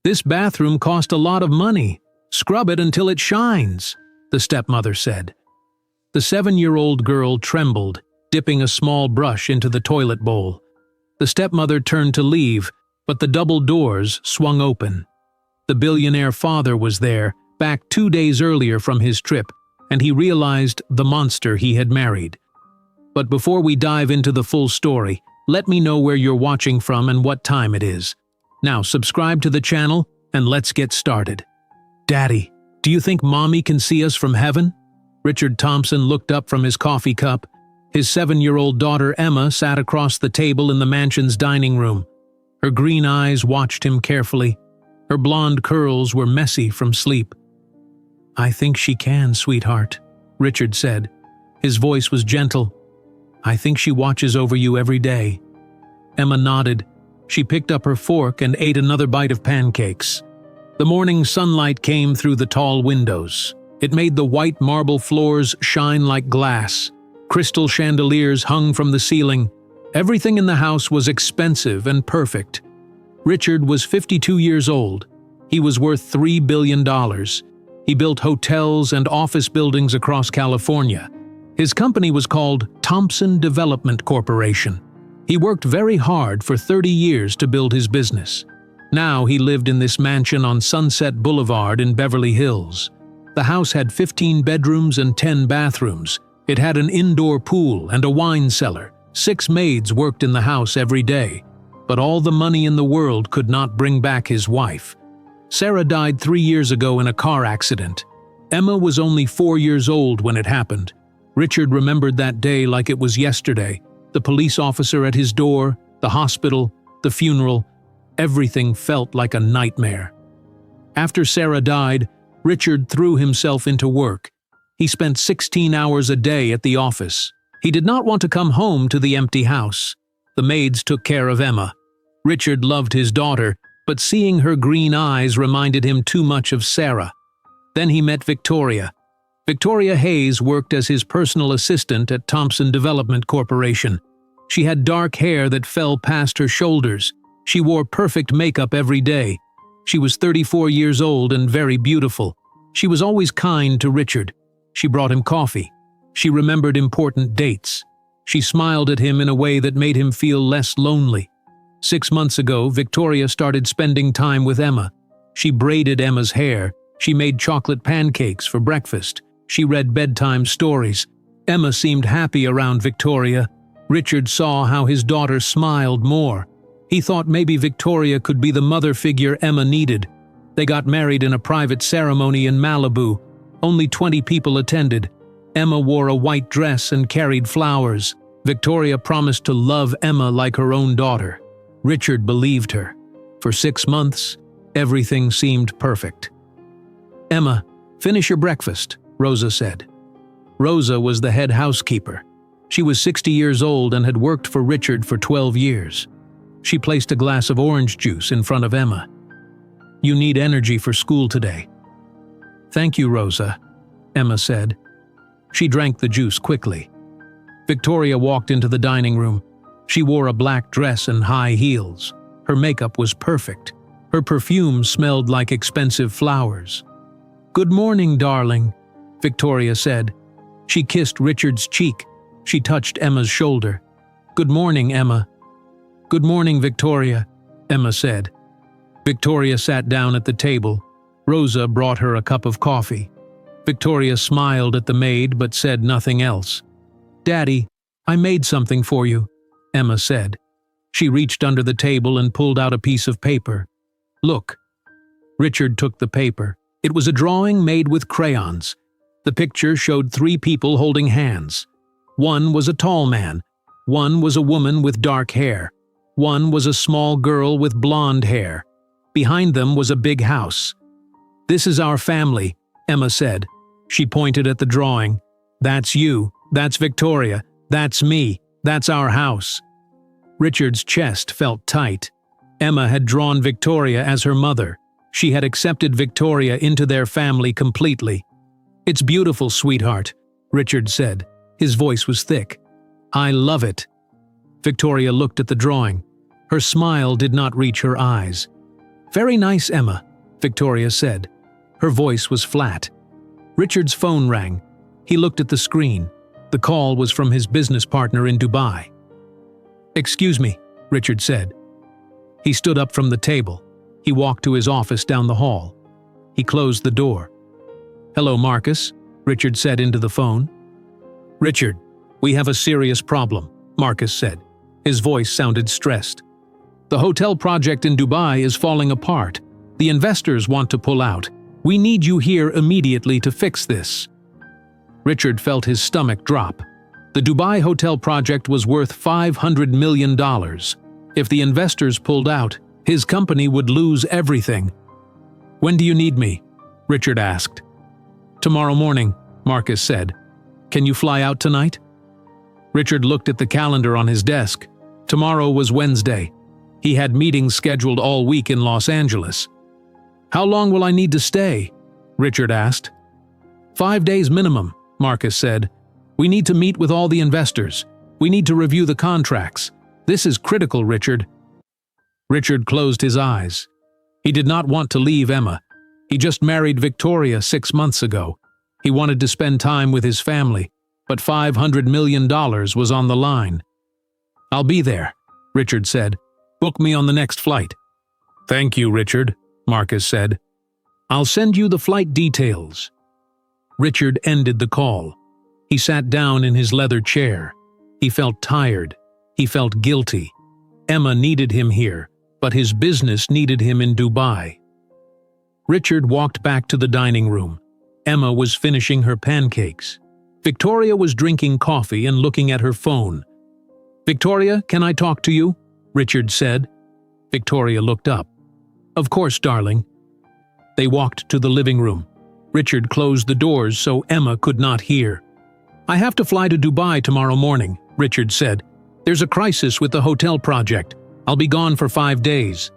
"This bathroom cost a lot of money. Scrub it until it shines," the stepmother said. The 7-year-old girl trembled, dipping a small brush into the toilet bowl. The stepmother turned to leave, but the double doors swung open. The billionaire father was there, back 2 days earlier from his trip, and he realized the monster he had married. But before we dive into the full story, let me know where you're watching from and what time it is. Now subscribe to the channel and let's get started. "Daddy, do you think Mommy can see us from heaven?" Richard Thompson looked up from his coffee cup. His 7-year-old daughter Emma sat across the table in the mansion's dining room. Her green eyes watched him carefully. Her blonde curls were messy from sleep. "I think she can, sweetheart," Richard said. His voice was gentle. "I think she watches over you every day." Emma nodded. She picked up her fork and ate another bite of pancakes. The morning sunlight came through the tall windows. It made the white marble floors shine like glass. Crystal chandeliers hung from the ceiling. Everything in the house was expensive and perfect. Richard was 52 years old. He was worth $3 billion. He built hotels and office buildings across California. His company was called Thompson Development Corporation. He worked very hard for 30 years to build his business. Now he lived in this mansion on Sunset Boulevard in Beverly Hills. The house had 15 bedrooms and 10 bathrooms. It had an indoor pool and a wine cellar. 6 maids worked in the house every day. But all the money in the world could not bring back his wife. Sarah died 3 years ago in a car accident. Emma was only 4 years old when it happened. Richard remembered that day like it was yesterday. The police officer at his door, the hospital, the funeral. Everything felt like a nightmare. After Sarah died, Richard threw himself into work. He spent 16 hours a day at the office. He did not want to come home to the empty house. The maids took care of Emma. Richard loved his daughter, but seeing her green eyes reminded him too much of Sarah. Then he met Victoria. Victoria Hayes worked as his personal assistant at Thompson Development Corporation. She had dark hair that fell past her shoulders. She wore perfect makeup every day. She was 34 years old and very beautiful. She was always kind to Richard. She brought him coffee. She remembered important dates. She smiled at him in a way that made him feel less lonely. 6 months ago, Victoria started spending time with Emma. She braided Emma's hair. She made chocolate pancakes for breakfast. She read bedtime stories. Emma seemed happy around Victoria. Richard saw how his daughter smiled more. He thought maybe Victoria could be the mother figure Emma needed. They got married in a private ceremony in Malibu. Only 20 people attended. Emma wore a white dress and carried flowers. Victoria promised to love Emma like her own daughter. Richard believed her. For 6 months, everything seemed perfect. "Emma, finish your breakfast," Rosa said. Rosa was the head housekeeper. She was 60 years old and had worked for Richard for 12 years. She placed a glass of orange juice in front of Emma. "You need energy for school today." "Thank you, Rosa," Emma said. She drank the juice quickly. Victoria walked into the dining room. She wore a black dress and high heels. Her makeup was perfect. Her perfume smelled like expensive flowers. "Good morning, darling," Victoria said. She kissed Richard's cheek. She touched Emma's shoulder. "Good morning, Emma." "Good morning, Victoria," Emma said. Victoria sat down at the table. Rosa brought her a cup of coffee. Victoria smiled at the maid but said nothing else. "Daddy, I made something for you," Emma said. She reached under the table and pulled out a piece of paper. "Look." Richard took the paper. It was a drawing made with crayons. The picture showed 3 people holding hands. One was a tall man. One was a woman with dark hair. One was a small girl with blonde hair. Behind them was a big house. "This is our family," Emma said. She pointed at the drawing. "That's you. That's Victoria. That's me. That's our house." Richard's chest felt tight. Emma had drawn Victoria as her mother. She had accepted Victoria into their family completely. "It's beautiful, sweetheart," Richard said. His voice was thick. "I love it." Victoria looked at the drawing. Her smile did not reach her eyes. "Very nice, Emma," Victoria said. Her voice was flat. Richard's phone rang. He looked at the screen. The call was from his business partner in Dubai. "Excuse me," Richard said. He stood up from the table. He walked to his office down the hall. He closed the door. "Hello, Marcus," Richard said into the phone. "Richard, we have a serious problem," Marcus said. His voice sounded stressed. "The hotel project in Dubai is falling apart. The investors want to pull out. We need you here immediately to fix this." Richard felt his stomach drop. The Dubai hotel project was worth $500 million. If the investors pulled out, his company would lose everything. "When do you need me?" Richard asked. "Tomorrow morning," Marcus said. "Can you fly out tonight?" Richard looked at the calendar on his desk. Tomorrow was Wednesday. He had meetings scheduled all week in Los Angeles. "How long will I need to stay?" Richard asked. 5 days minimum," Marcus said. "We need to meet with all the investors. We need to review the contracts. This is critical, Richard." Richard closed his eyes. He did not want to leave Emma. He just married Victoria 6 months ago. He wanted to spend time with his family, but $500 million was on the line. "I'll be there," Richard said. "Book me on the next flight." "Thank you, Richard," Marcus said. "I'll send you the flight details." Richard ended the call. He sat down in his leather chair. He felt tired. He felt guilty. Emma needed him here, but his business needed him in Dubai. Richard walked back to the dining room. Emma was finishing her pancakes. Victoria was drinking coffee and looking at her phone. "Victoria, can I talk to you?" Richard said. Victoria looked up. "Of course, darling." They walked to the living room. Richard closed the doors so Emma could not hear. "I have to fly to Dubai tomorrow morning," Richard said. "There's a crisis with the hotel project. I'll be gone for 5 days."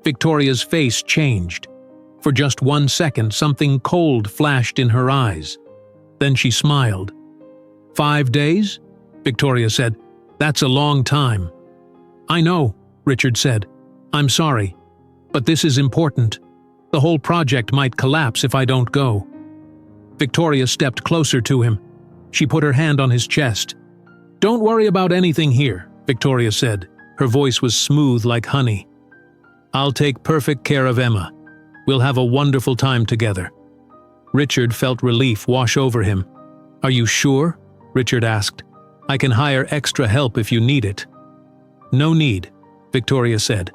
Victoria's face changed. For just 1 second, something cold flashed in her eyes. Then she smiled. "5 days?" Victoria said. "That's a long time." "I know," Richard said. "I'm sorry. But this is important. The whole project might collapse if I don't go." Victoria stepped closer to him. She put her hand on his chest. "Don't worry about anything here," Victoria said. Her voice was smooth like honey. "I'll take perfect care of Emma. We'll have a wonderful time together." Richard felt relief wash over him. "Are you sure?" Richard asked. "I can hire extra help if you need it." "No need," Victoria said.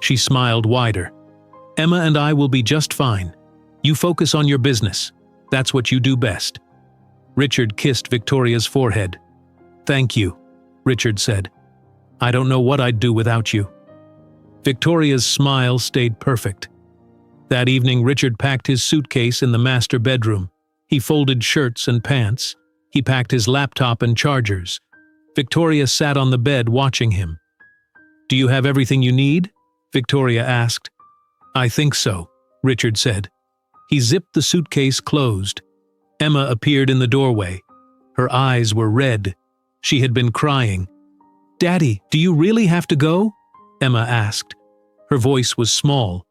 She smiled wider. "Emma and I will be just fine. You focus on your business. That's what you do best." Richard kissed Victoria's forehead. "Thank you," Richard said. "I don't know what I'd do without you." Victoria's smile stayed perfect. That evening, Richard packed his suitcase in the master bedroom. He folded shirts and pants. He packed his laptop and chargers. Victoria sat on the bed watching him. "Do you have everything you need?" Victoria asked. "I think so," Richard said. He zipped the suitcase closed. Emma appeared in the doorway. Her eyes were red. She had been crying. "Daddy, do you really have to go?" Emma asked. Her voice was small.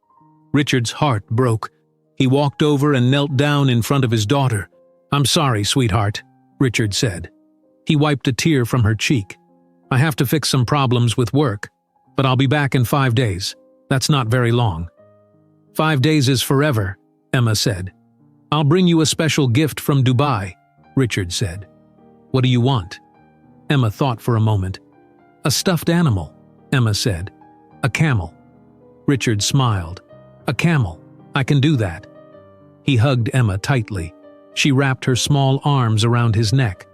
Richard's heart broke. He walked over and knelt down in front of his daughter. "I'm sorry, sweetheart," Richard said. He wiped a tear from her cheek. "I have to fix some problems with work, but I'll be back in 5 days. That's not very long." 5 days is forever," Emma said. "I'll bring you a special gift from Dubai," Richard said. "What do you want?" Emma thought for a moment. "A stuffed animal," Emma said. "A camel." Richard smiled. "A camel. I can do that." He hugged Emma tightly. She wrapped her small arms around his neck.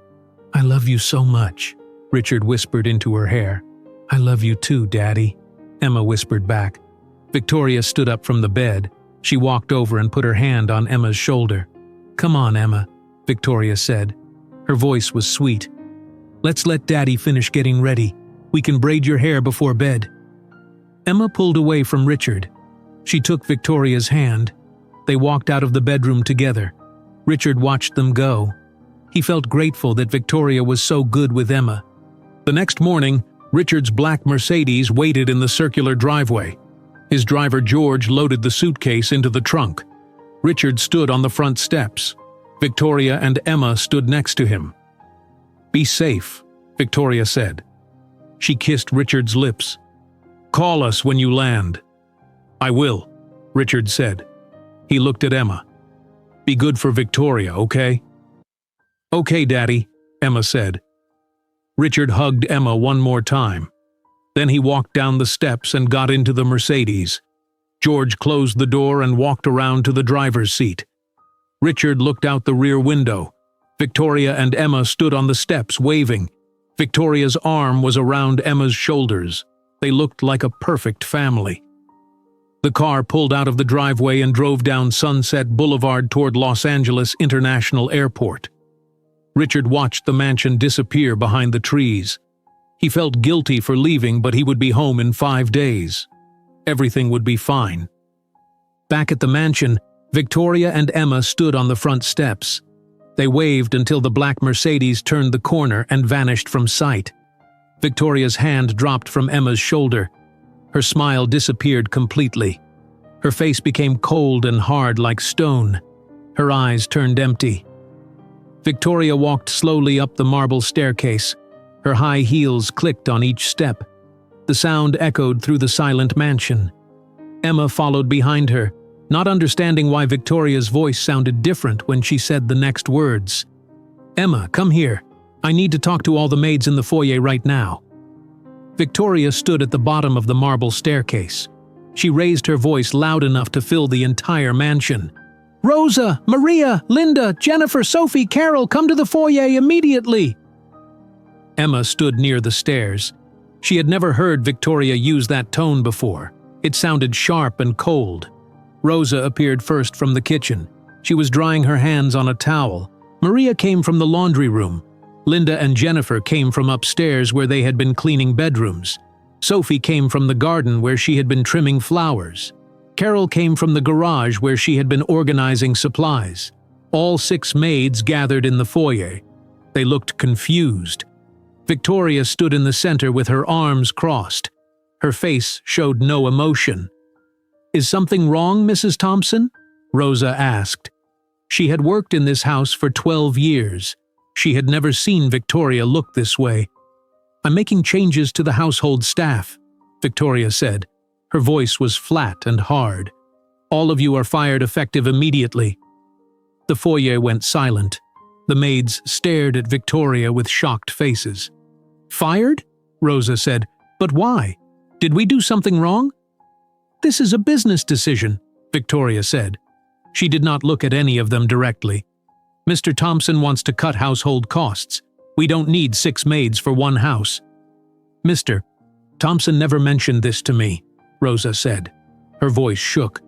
"I love you so much," Richard whispered into her hair. "I love you too, Daddy," Emma whispered back. Victoria stood up from the bed. She walked over and put her hand on Emma's shoulder. "Come on, Emma," Victoria said. Her voice was sweet. "Let's let Daddy finish getting ready. We can braid your hair before bed." Emma pulled away from Richard. She took Victoria's hand. They walked out of the bedroom together. Richard watched them go. He felt grateful that Victoria was so good with Emma. The next morning, Richard's black Mercedes waited in the circular driveway. His driver George loaded the suitcase into the trunk. Richard stood on the front steps. Victoria and Emma stood next to him. "Be safe," Victoria said. She kissed Richard's lips. "Call us when you land." "I will," Richard said. He looked at Emma. "Be good for Victoria, okay?" "Okay, Daddy," Emma said. Richard hugged Emma one more time. Then he walked down the steps and got into the Mercedes. George closed the door and walked around to the driver's seat. Richard looked out the rear window. Victoria and Emma stood on the steps, waving. Victoria's arm was around Emma's shoulders. They looked like a perfect family. The car pulled out of the driveway and drove down Sunset Boulevard toward Los Angeles International Airport. Richard watched the mansion disappear behind the trees. He felt guilty for leaving, but he would be home in 5 days. Everything would be fine. Back at the mansion, Victoria and Emma stood on the front steps. They waved until the black Mercedes turned the corner and vanished from sight. Victoria's hand dropped from Emma's shoulder. Her smile disappeared completely. Her face became cold and hard like stone. Her eyes turned empty. Victoria walked slowly up the marble staircase. Her high heels clicked on each step. The sound echoed through the silent mansion. Emma followed behind her, not understanding why Victoria's voice sounded different when she said the next words. "Emma, come here. I need to talk to all the maids in the foyer right now." Victoria stood at the bottom of the marble staircase. She raised her voice loud enough to fill the entire mansion. "Rosa, Maria, Linda, Jennifer, Sophie, Carol, come to the foyer immediately!" Emma stood near the stairs. She had never heard Victoria use that tone before. It sounded sharp and cold. Rosa appeared first from the kitchen. She was drying her hands on a towel. Maria came from the laundry room. Linda and Jennifer came from upstairs where they had been cleaning bedrooms. Sophie came from the garden where she had been trimming flowers. Carol came from the garage where she had been organizing supplies. All 6 maids gathered in the foyer. They looked confused. Victoria stood in the center with her arms crossed. Her face showed no emotion. "Is something wrong, Mrs. Thompson?" Rosa asked. She had worked in this house for 12 years. She had never seen Victoria look this way. "I'm making changes to the household staff," Victoria said. Her voice was flat and hard. "All of you are fired effective immediately." The foyer went silent. The maids stared at Victoria with shocked faces. "Fired?" Rosa said. "But why? Did we do something wrong?" "This is a business decision," Victoria said. She did not look at any of them directly. "Mr. Thompson wants to cut household costs. We don't need 6 maids for one house." "Mr. Thompson never mentioned this to me," Rosa said. Her voice shook.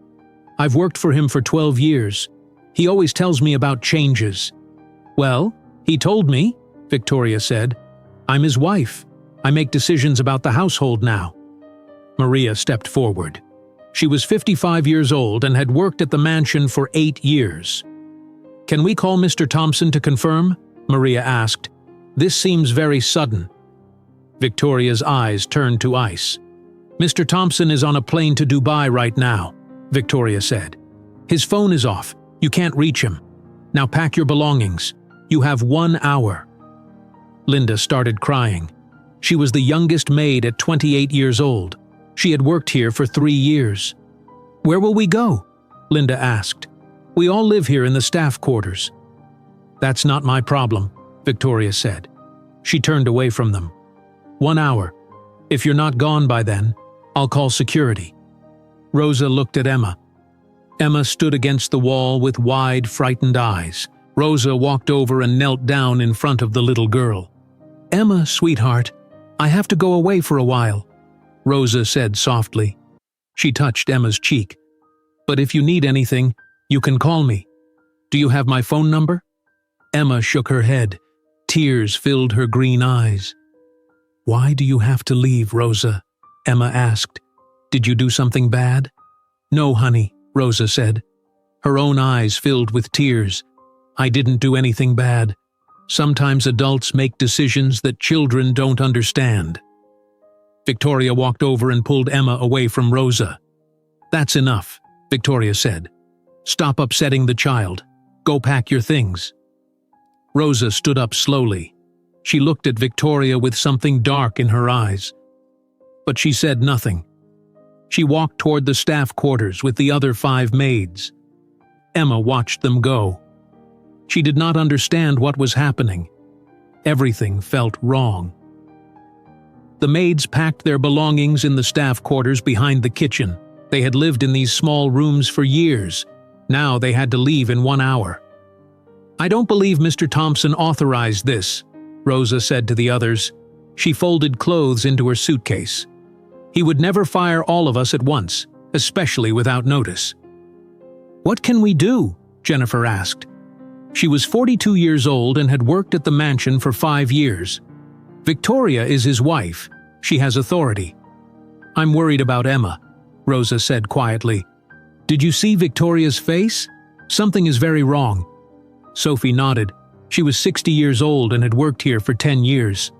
"I've worked for him for 12 years. He always tells me about changes." "Well, he told me," Victoria said. "I'm his wife. I make decisions about the household now." Maria stepped forward. She was 55 years old and had worked at the mansion for 8 years. "Can we call Mr. Thompson to confirm?" Maria asked. "This seems very sudden." Victoria's eyes turned to ice. "Mr. Thompson is on a plane to Dubai right now," Victoria said. "His phone is off. You can't reach him. Now pack your belongings. You have 1 hour." Linda started crying. She was the youngest maid at 28 years old. She had worked here for 3 years. "Where will we go?" Linda asked. "We all live here in the staff quarters." "That's not my problem," Victoria said. She turned away from them. 1 hour. If you're not gone by then, I'll call security." Rosa looked at Emma. Emma stood against the wall with wide, frightened eyes. Rosa walked over and knelt down in front of the little girl. "Emma, sweetheart, I have to go away for a while," Rosa said softly. She touched Emma's cheek. "But if you need anything, you can call me. Do you have my phone number?" Emma shook her head. Tears filled her green eyes. "Why do you have to leave, Rosa?" Emma asked. "Did you do something bad?" "No, honey," Rosa said. Her own eyes filled with tears. "I didn't do anything bad. Sometimes adults make decisions that children don't understand." Victoria walked over and pulled Emma away from Rosa. "That's enough," Victoria said. "Stop upsetting the child. Go pack your things." Rosa stood up slowly. She looked at Victoria with something dark in her eyes. But she said nothing. She walked toward the staff quarters with the other 5 maids. Emma watched them go. She did not understand what was happening. Everything felt wrong. The maids packed their belongings in the staff quarters behind the kitchen. They had lived in these small rooms for years. Now they had to leave in 1 hour. "I don't believe Mr. Thompson authorized this," Rosa said to the others. She folded clothes into her suitcase. "He would never fire all of us at once, especially without notice." "What can we do?" Jennifer asked. She was 42 years old and had worked at the mansion for 5 years. Victoria is his wife. She has authority. "I'm worried about Emma," Rosa said quietly. "Did you see Victoria's face? Something is very wrong." Sophie nodded. She was 60 years old and had worked here for 10 years.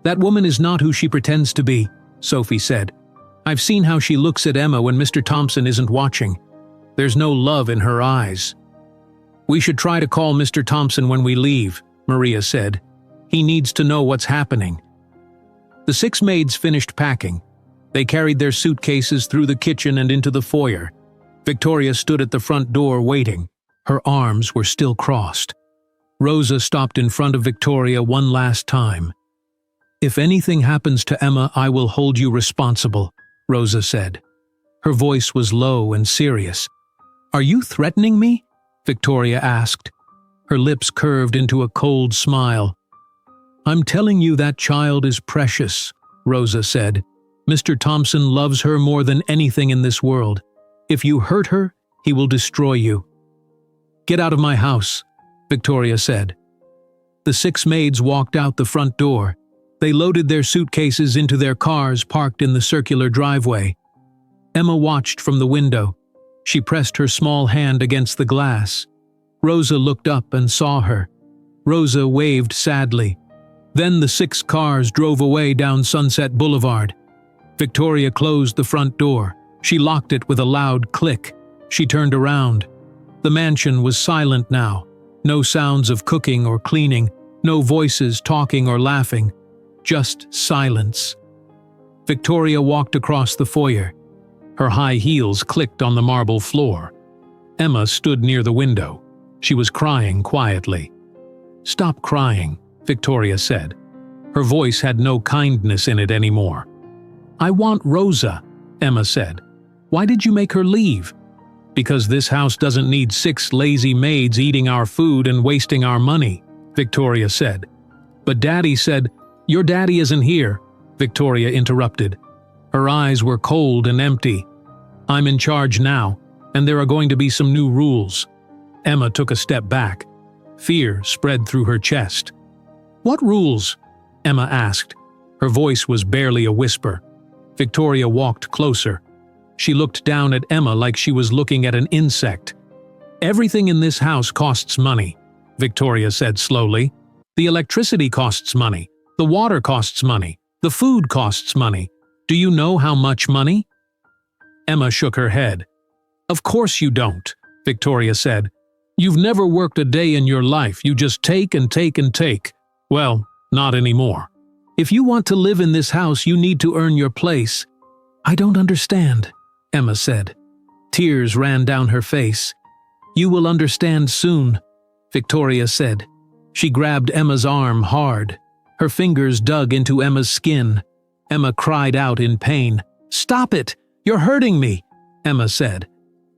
"That woman is not who she pretends to be," Sophie said. "I've seen how she looks at Emma when Mr. Thompson isn't watching. There's no love in her eyes." "We should try to call Mr. Thompson when we leave," Maria said. "He needs to know what's happening." The 6 maids finished packing. They carried their suitcases through the kitchen and into the foyer. Victoria stood at the front door waiting. Her arms were still crossed. Rosa stopped in front of Victoria one last time. "If anything happens to Emma, I will hold you responsible," Rosa said. Her voice was low and serious. "Are you threatening me?" Victoria asked. Her lips curved into a cold smile. "I'm telling you that child is precious," Rosa said. "Mr. Thompson loves her more than anything in this world. If you hurt her, he will destroy you." "Get out of my house," Victoria said. The 6 maids walked out the front door. They loaded their suitcases into their cars parked in the circular driveway. Emma watched from the window. She pressed her small hand against the glass. Rosa looked up and saw her. Rosa waved sadly. Then the 6 cars drove away down Sunset Boulevard. Victoria closed the front door. She locked it with a loud click. She turned around. The mansion was silent now. No sounds of cooking or cleaning, no voices talking or laughing. Just silence. Victoria walked across the foyer. Her high heels clicked on the marble floor. Emma stood near the window. She was crying quietly. "Stop crying," Victoria said. Her voice had no kindness in it anymore. "I want Rosa," Emma said. "Why did you make her leave?" "Because this house doesn't need 6 lazy maids eating our food and wasting our money," Victoria said. "But Daddy said—" "Your daddy isn't here," Victoria interrupted. Her eyes were cold and empty. "I'm in charge now, and there are going to be some new rules." Emma took a step back. Fear spread through her chest. "What rules?" Emma asked. Her voice was barely a whisper. Victoria walked closer. She looked down at Emma like she was looking at an insect. "Everything in this house costs money," Victoria said slowly. "The electricity costs money. The water costs money. The food costs money. Do you know how much money?" Emma shook her head. "Of course you don't," Victoria said. "You've never worked a day in your life. You just take and take and take. Well, not anymore. If you want to live in this house, you need to earn your place." "I don't understand," Emma said. Tears ran down her face. "You will understand soon," Victoria said. She grabbed Emma's arm hard. Her fingers dug into Emma's skin. Emma cried out in pain. "Stop it! You're hurting me!" Emma said.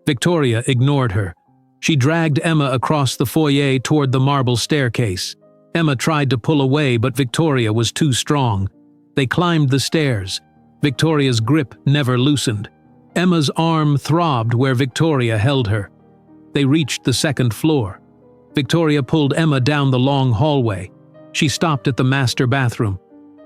Victoria ignored her. She dragged Emma across the foyer toward the marble staircase. Emma tried to pull away, but Victoria was too strong. They climbed the stairs. Victoria's grip never loosened. Emma's arm throbbed where Victoria held her. They reached the 2nd floor. Victoria pulled Emma down the long hallway. She stopped at the master bathroom.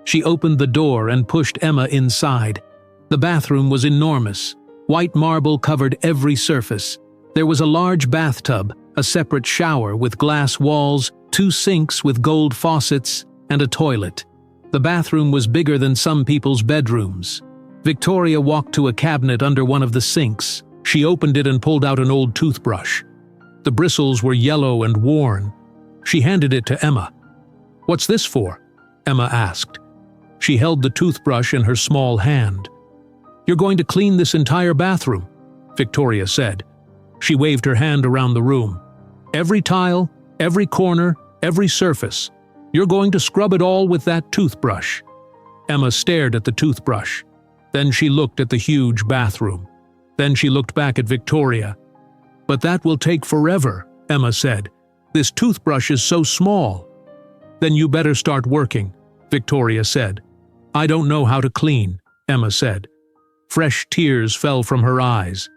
She opened the door and pushed Emma inside. The bathroom was enormous. White marble covered every surface. There was a large bathtub, a separate shower with glass walls, 2 sinks with gold faucets, and a toilet. The bathroom was bigger than some people's bedrooms. Victoria walked to a cabinet under one of the sinks. She opened it and pulled out an old toothbrush. The bristles were yellow and worn. She handed it to Emma. "What's this for?" Emma asked. She held the toothbrush in her small hand. "You're going to clean this entire bathroom," Victoria said. She waved her hand around the room. "Every tile, every corner, every surface. You're going to scrub it all with that toothbrush." Emma stared at the toothbrush. Then she looked at the huge bathroom. Then she looked back at Victoria. "But that will take forever," Emma said. "This toothbrush is so small." "Then you better start working," Victoria said. "I don't know how to clean," Emma said. Fresh tears fell from her eyes.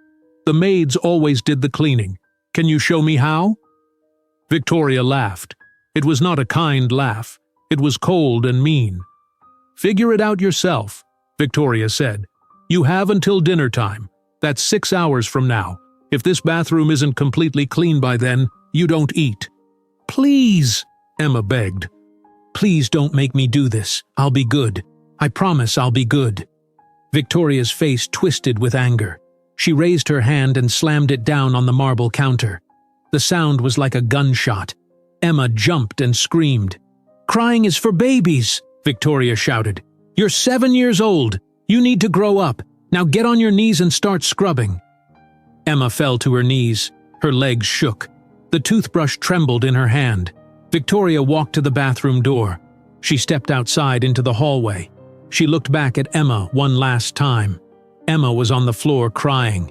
"The maids always did the cleaning. Can you show me how?" Victoria laughed. It was not a kind laugh. It was cold and mean. "Figure it out yourself," Victoria said. "You have until dinner time. That's 6 hours from now. If this bathroom isn't completely clean by then, you don't eat." "Please," Emma begged. "Please don't make me do this. I'll be good. I promise I'll be good." Victoria's face twisted with anger. She raised her hand and slammed it down on the marble counter. The sound was like a gunshot. Emma jumped and screamed. "Crying is for babies," Victoria shouted. "You're 7 years old. You need to grow up. Now get on your knees and start scrubbing." Emma fell to her knees. Her legs shook. The toothbrush trembled in her hand. Victoria walked to the bathroom door. She stepped outside into the hallway. She looked back at Emma one last time. Emma was on the floor crying.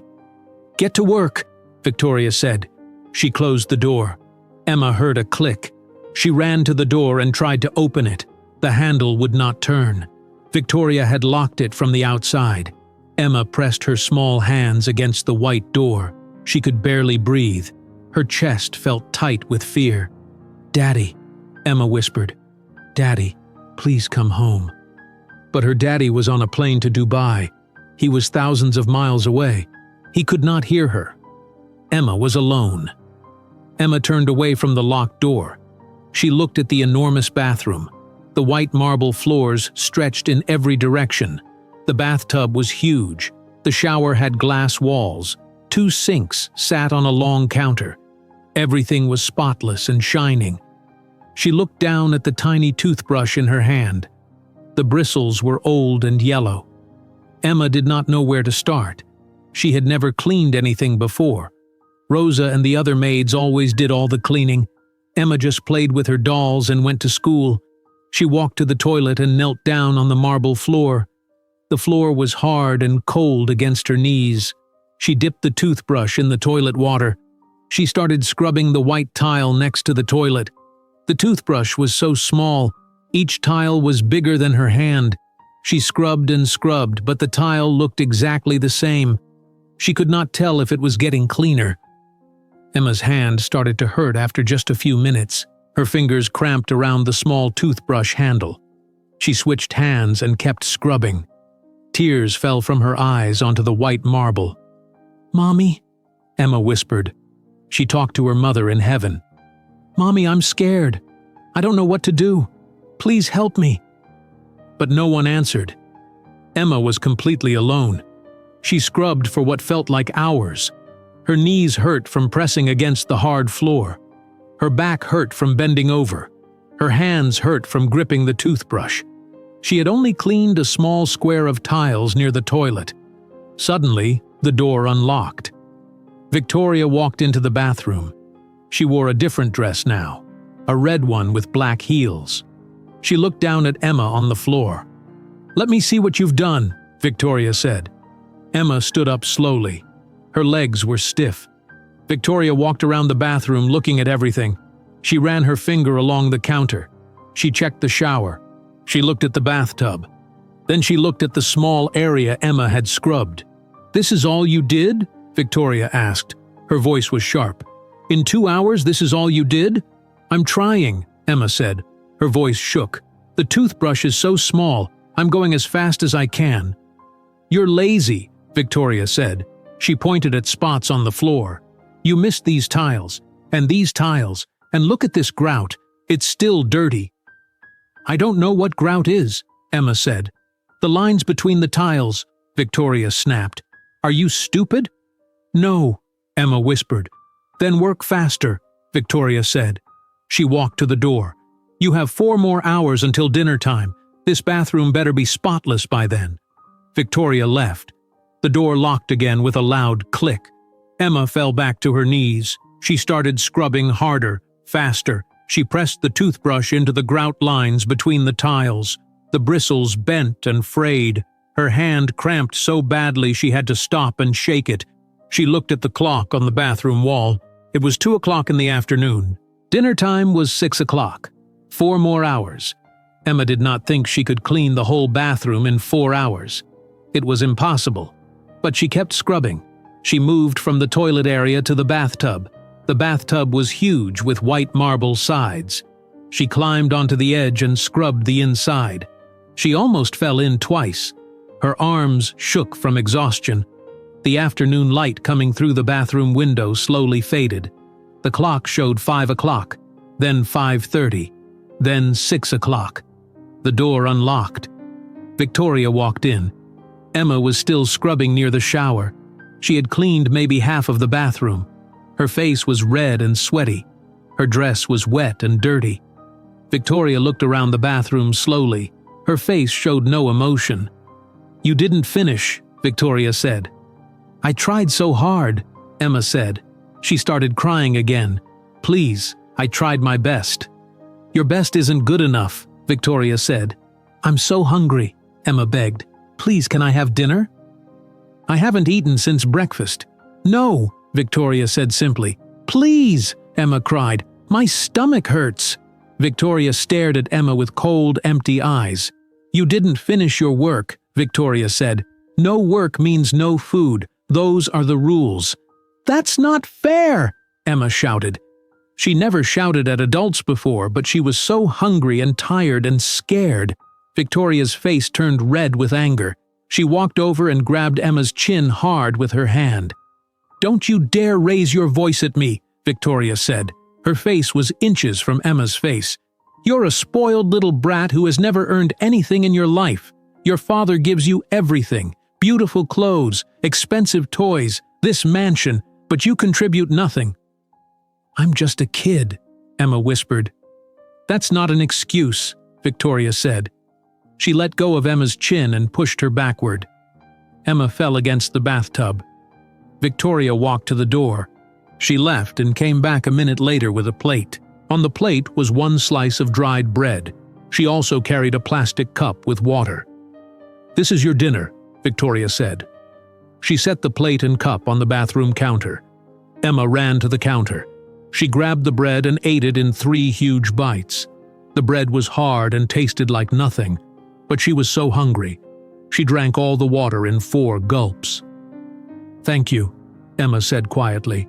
"Get to work," Victoria said. She closed the door. Emma heard a click. She ran to the door and tried to open it. The handle would not turn. Victoria had locked it from the outside. Emma pressed her small hands against the white door. She could barely breathe. Her chest felt tight with fear. "Daddy," Emma whispered. "Daddy, please come home." But her daddy was on a plane to Dubai. He was thousands of miles away. He could not hear her. Emma was alone. Emma turned away from the locked door. She looked at the enormous bathroom. The white marble floors stretched in every direction. The bathtub was huge. The shower had glass walls. 2 sinks sat on a long counter. Everything was spotless and shining. She looked down at the tiny toothbrush in her hand. The bristles were old and yellow. Emma did not know where to start. She had never cleaned anything before. Rosa and the other maids always did all the cleaning. Emma just played with her dolls and went to school. She walked to the toilet and knelt down on the marble floor. The floor was hard and cold against her knees. She dipped the toothbrush in the toilet water. She started scrubbing the white tile next to the toilet. The toothbrush was so small. Each tile was bigger than her hand. She scrubbed and scrubbed, but the tile looked exactly the same. She could not tell if it was getting cleaner. Emma's hand started to hurt after just a few minutes. Her fingers cramped around the small toothbrush handle. She switched hands and kept scrubbing. Tears fell from her eyes onto the white marble. "Mommy," Emma whispered. She talked to her mother in heaven. "Mommy, I'm scared. I don't know what to do. Please help me." But no one answered. Emma was completely alone. She scrubbed for what felt like hours. Her knees hurt from pressing against the hard floor. Her back hurt from bending over. Her hands hurt from gripping the toothbrush. She had only cleaned a small square of tiles near the toilet. Suddenly, the door unlocked. Victoria walked into the bathroom. She wore a different dress now, a red one with black heels. She looked down at Emma on the floor. "Let me see what you've done," Victoria said. Emma stood up slowly. Her legs were stiff. Victoria walked around the bathroom looking at everything. She ran her finger along the counter. She checked the shower. She looked at the bathtub. Then she looked at the small area Emma had scrubbed. "This is all you did?" Victoria asked. Her voice was sharp. "In 2 hours, this is all you did?" "I'm trying," Emma said. Her voice shook. "The toothbrush is so small. I'm going as fast as I can." "You're lazy," Victoria said. She pointed at spots on the floor. "You missed these tiles, and look at this grout. It's still dirty." "I don't know what grout is," Emma said. "The lines between the tiles," Victoria snapped. "Are you stupid?" No, Emma whispered. Then work faster, Victoria said. She walked to the door. You have 4 more hours until dinner time. This bathroom better be spotless by then. Victoria left. The door locked again with a loud click. Emma fell back to her knees. She started scrubbing harder, faster. She pressed the toothbrush into the grout lines between the tiles. The bristles bent and frayed. Her hand cramped so badly she had to stop and shake it. She looked at the clock on the bathroom wall. It was 2 o'clock in the afternoon. Dinner time was 6 o'clock. 4 more hours. Emma did not think she could clean the whole bathroom in 4 hours. It was impossible. But she kept scrubbing. She moved from the toilet area to the bathtub. The bathtub was huge with white marble sides. She climbed onto the edge and scrubbed the inside. She almost fell in twice. Her arms shook from exhaustion. The afternoon light coming through the bathroom window slowly faded. The clock showed 5 o'clock, then 5:30, then 6 o'clock. The door unlocked. Victoria walked in. Emma was still scrubbing near the shower. She had cleaned maybe half of the bathroom. Her face was red and sweaty. Her dress was wet and dirty. Victoria looked around the bathroom slowly. Her face showed no emotion. You didn't finish, Victoria said. I tried so hard, Emma said. She started crying again. Please, I tried my best. Your best isn't good enough, Victoria said. I'm so hungry, Emma begged. Please, can I have dinner? I haven't eaten since breakfast. No, Victoria said simply. Please, Emma cried. My stomach hurts. Victoria stared at Emma with cold, empty eyes. You didn't finish your work, Victoria said. No work means no food. Those are the rules. That's not fair, Emma shouted. She never shouted at adults before, but she was so hungry and tired and scared. Victoria's face turned red with anger. She walked over and grabbed Emma's chin hard with her hand. Don't you dare raise your voice at me, Victoria said. Her face was inches from Emma's face. You're a spoiled little brat who has never earned anything in your life. Your father gives you everything. Beautiful clothes, expensive toys, this mansion, but you contribute nothing. I'm just a kid, Emma whispered. That's not an excuse, Victoria said. She let go of Emma's chin and pushed her backward. Emma fell against the bathtub. Victoria walked to the door. She left and came back a minute later with a plate. On the plate was 1 slice of dried bread. She also carried a plastic cup with water. This is your dinner, Victoria said. She set the plate and cup on the bathroom counter. Emma ran to the counter. She grabbed the bread and ate it in 3 huge bites. The bread was hard and tasted like nothing, but she was so hungry. She drank all the water in 4 gulps. Thank you, Emma said quietly.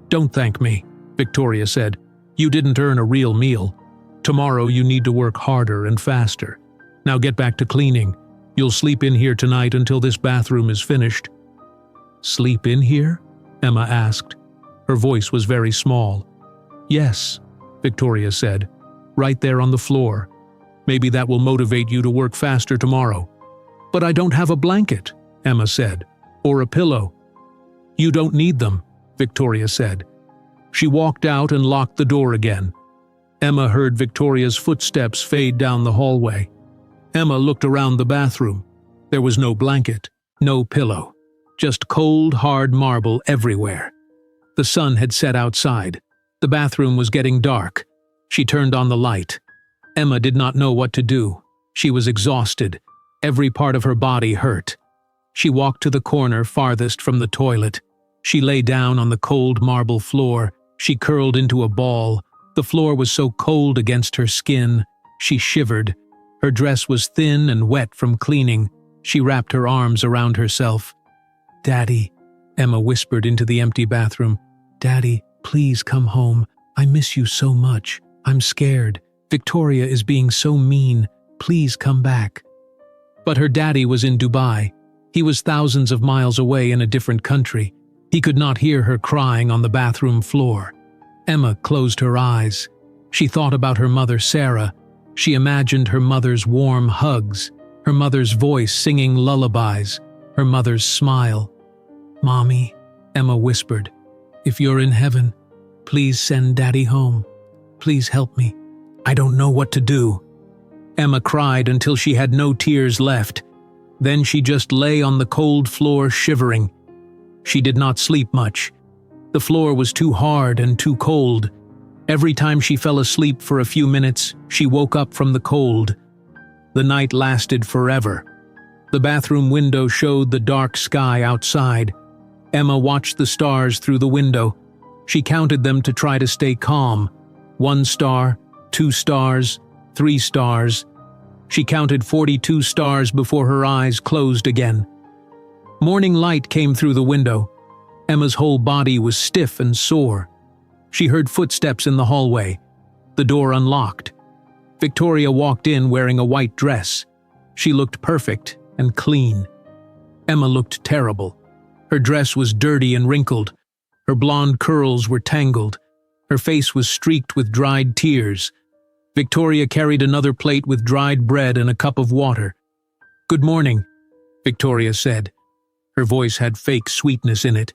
Don't thank me, Victoria said. You didn't earn a real meal. Tomorrow you need to work harder and faster. Now get back to cleaning. You'll sleep in here tonight until this bathroom is finished. Sleep in here? Emma asked. Her voice was very small. Yes, Victoria said. Right there on the floor. Maybe that will motivate you to work faster tomorrow. But I don't have a blanket, Emma said. Or a pillow. You don't need them, Victoria said. She walked out and locked the door again. Emma heard Victoria's footsteps fade down the hallway. Emma looked around the bathroom. There was no blanket, no pillow, just cold, hard marble everywhere. The sun had set outside. The bathroom was getting dark. She turned on the light. Emma did not know what to do. She was exhausted. Every part of her body hurt. She walked to the corner farthest from the toilet. She lay down on the cold marble floor. She curled into a ball. The floor was so cold against her skin. She shivered. Her dress was thin and wet from cleaning. She wrapped her arms around herself. Daddy, Emma whispered into the empty bathroom. Daddy, please come home. I miss you so much. I'm scared. Victoria is being so mean. Please come back. But her daddy was in Dubai. He was thousands of miles away in a different country. He could not hear her crying on the bathroom floor. Emma closed her eyes. She thought about her mother, Sarah. She imagined her mother's warm hugs, her mother's voice singing lullabies, her mother's smile. Mommy, Emma whispered. "If you're in heaven, please send Daddy home. Please help me. I don't know what to do." Emma cried until she had no tears left. Then she just lay on the cold floor shivering. She did not sleep much. The floor was too hard and too cold. Every time she fell asleep for a few minutes, she woke up from the cold. The night lasted forever. The bathroom window showed the dark sky outside. Emma watched the stars through the window. She counted them to try to stay calm. 1 star, 2 stars, 3 stars. She counted 42 stars before her eyes closed again. Morning light came through the window. Emma's whole body was stiff and sore. She heard footsteps in the hallway. The door unlocked. Victoria walked in wearing a white dress. She looked perfect and clean. Emma looked terrible. Her dress was dirty and wrinkled. Her blonde curls were tangled. Her face was streaked with dried tears. Victoria carried another plate with dried bread and a cup of water. "Good morning," Victoria said. Her voice had fake sweetness in it.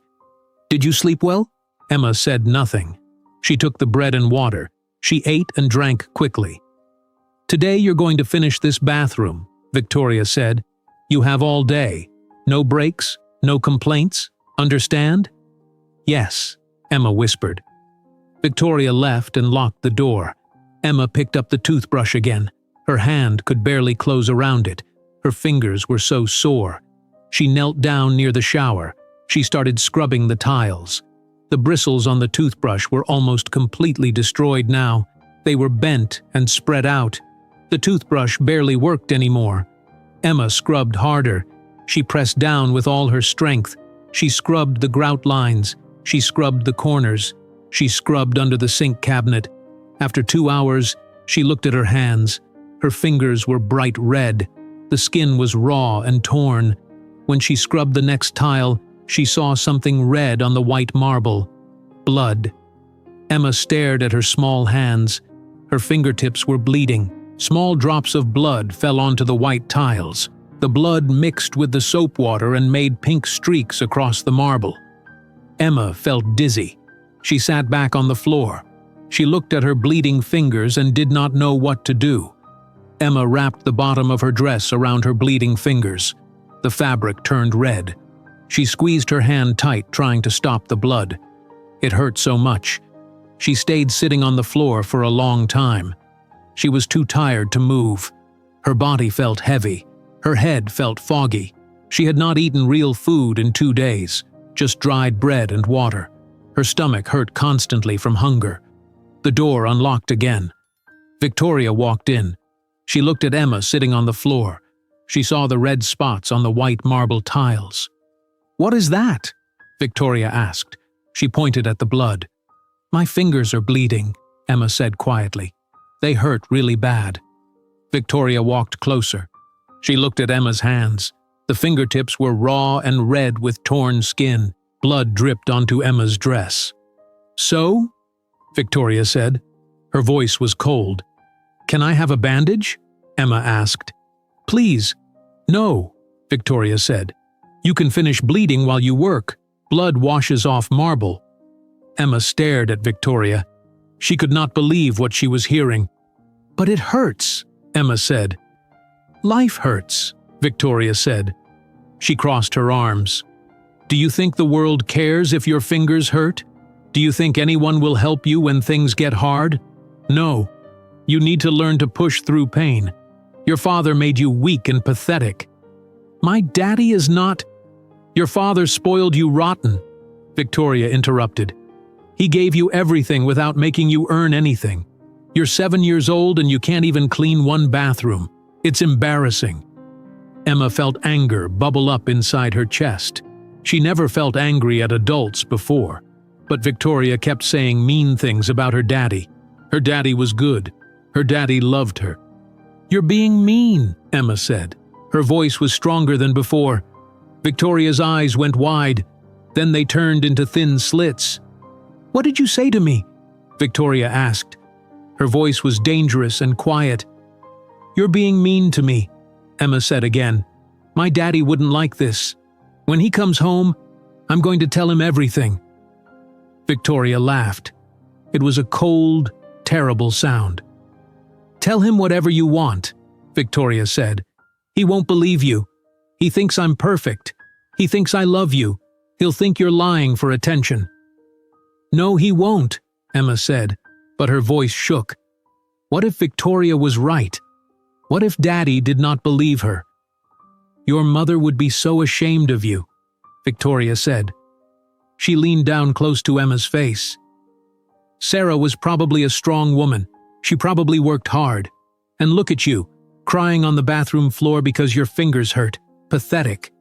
"Did you sleep well?" Emma said nothing. She took the bread and water. She ate and drank quickly. "Today you're going to finish this bathroom," Victoria said. "You have all day. No breaks, no complaints. Understand?" "Yes," Emma whispered. Victoria left and locked the door. Emma picked up the toothbrush again. Her hand could barely close around it. Her fingers were so sore. She knelt down near the shower. She started scrubbing the tiles. The bristles on the toothbrush were almost completely destroyed now. They were bent and spread out. The toothbrush barely worked anymore. Emma scrubbed harder. She pressed down with all her strength. She scrubbed the grout lines. She scrubbed the corners. She scrubbed under the sink cabinet. After 2 hours, she looked at her hands. Her fingers were bright red. The skin was raw and torn. When she scrubbed the next tile, she saw something red on the white marble. Blood. Emma stared at her small hands. Her fingertips were bleeding. Small drops of blood fell onto the white tiles. The blood mixed with the soap water and made pink streaks across the marble. Emma felt dizzy. She sat back on the floor. She looked at her bleeding fingers and did not know what to do. Emma wrapped the bottom of her dress around her bleeding fingers. The fabric turned red. She squeezed her hand tight, trying to stop the blood. It hurt so much. She stayed sitting on the floor for a long time. She was too tired to move. Her body felt heavy. Her head felt foggy. She had not eaten real food in 2 days, just dried bread and water. Her stomach hurt constantly from hunger. The door unlocked again. Victoria walked in. She looked at Emma sitting on the floor. She saw the red spots on the white marble tiles. "What is that?" Victoria asked. She pointed at the blood. "My fingers are bleeding," Emma said quietly. "They hurt really bad." Victoria walked closer. She looked at Emma's hands. The fingertips were raw and red with torn skin. Blood dripped onto Emma's dress. "So?" Victoria said. Her voice was cold. "Can I have a bandage?" Emma asked. "Please." "No," Victoria said. "You can finish bleeding while you work. Blood washes off marble." Emma stared at Victoria. She could not believe what she was hearing. "But it hurts," Emma said. "Life hurts," Victoria said. She crossed her arms. "Do you think the world cares if your fingers hurt? Do you think anyone will help you when things get hard? No. You need to learn to push through pain. Your father made you weak and pathetic." "My daddy is not—" "Your father spoiled you rotten," Victoria interrupted. "He gave you everything without making you earn anything. You're 7 years old and you can't even clean one bathroom. It's embarrassing." Emma felt anger bubble up inside her chest. She never felt angry at adults before. But Victoria kept saying mean things about her daddy. Her daddy was good. Her daddy loved her. "You're being mean," Emma said. Her voice was stronger than before. Victoria's eyes went wide. Then they turned into thin slits. "What did you say to me?" Victoria asked. Her voice was dangerous and quiet. "You're being mean to me," Emma said again. "My daddy wouldn't like this. When he comes home, I'm going to tell him everything." Victoria laughed. It was a cold, terrible sound. "Tell him whatever you want," Victoria said. "He won't believe you. He thinks I'm perfect. He thinks I love you. He'll think you're lying for attention." "No, he won't," Emma said, but her voice shook. What if Victoria was right? What if Daddy did not believe her? "Your mother would be so ashamed of you," Victoria said. She leaned down close to Emma's face. "Sarah was probably a strong woman. She probably worked hard. And look at you, crying on the bathroom floor because your fingers hurt. Pathetic."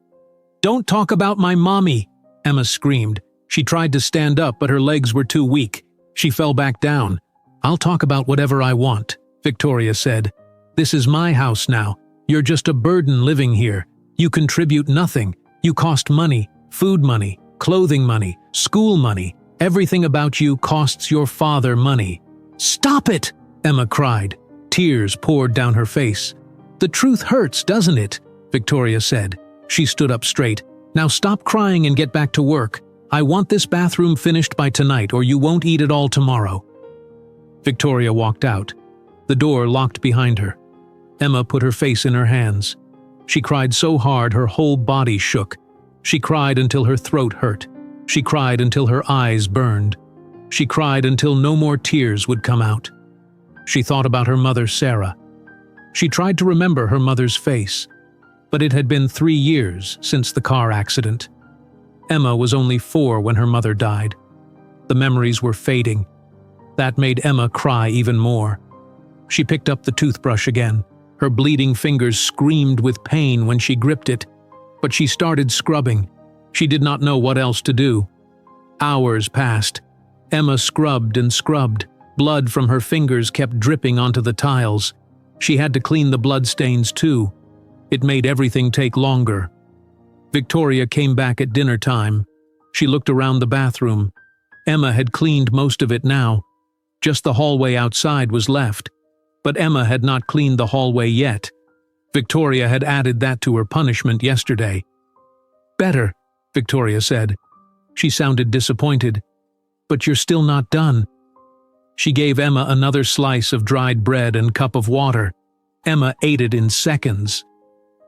"Don't talk about my mommy," Emma screamed. She tried to stand up, but her legs were too weak. She fell back down. "I'll talk about whatever I want," Victoria said. "This is my house now. You're just a burden living here. You contribute nothing. You cost money, food money, clothing money, school money. Everything about you costs your father money." "Stop it!" Emma cried. Tears poured down her face. "The truth hurts, doesn't it?" Victoria said. She stood up straight. "Now stop crying and get back to work. I want this bathroom finished by tonight, or you won't eat it all tomorrow." Victoria walked out. The door locked behind her. Emma put her face in her hands. She cried so hard her whole body shook. She cried until her throat hurt. She cried until her eyes burned. She cried until no more tears would come out. She thought about her mother, Sarah. She tried to remember her mother's face, but it had been 3 years since the car accident. Emma was only 4 when her mother died. The memories were fading. That made Emma cry even more. She picked up the toothbrush again. Her bleeding fingers screamed with pain when she gripped it, but she started scrubbing. She did not know what else to do. Hours passed. Emma scrubbed and scrubbed. Blood from her fingers kept dripping onto the tiles. She had to clean the bloodstains too. It made everything take longer. Victoria came back at dinner time. She looked around the bathroom. Emma had cleaned most of it now. Just the hallway outside was left. But Emma had not cleaned the hallway yet. Victoria had added that to her punishment yesterday. "Better," Victoria said. She sounded disappointed. "But you're still not done." She gave Emma another slice of dried bread and cup of water. Emma ate it in seconds.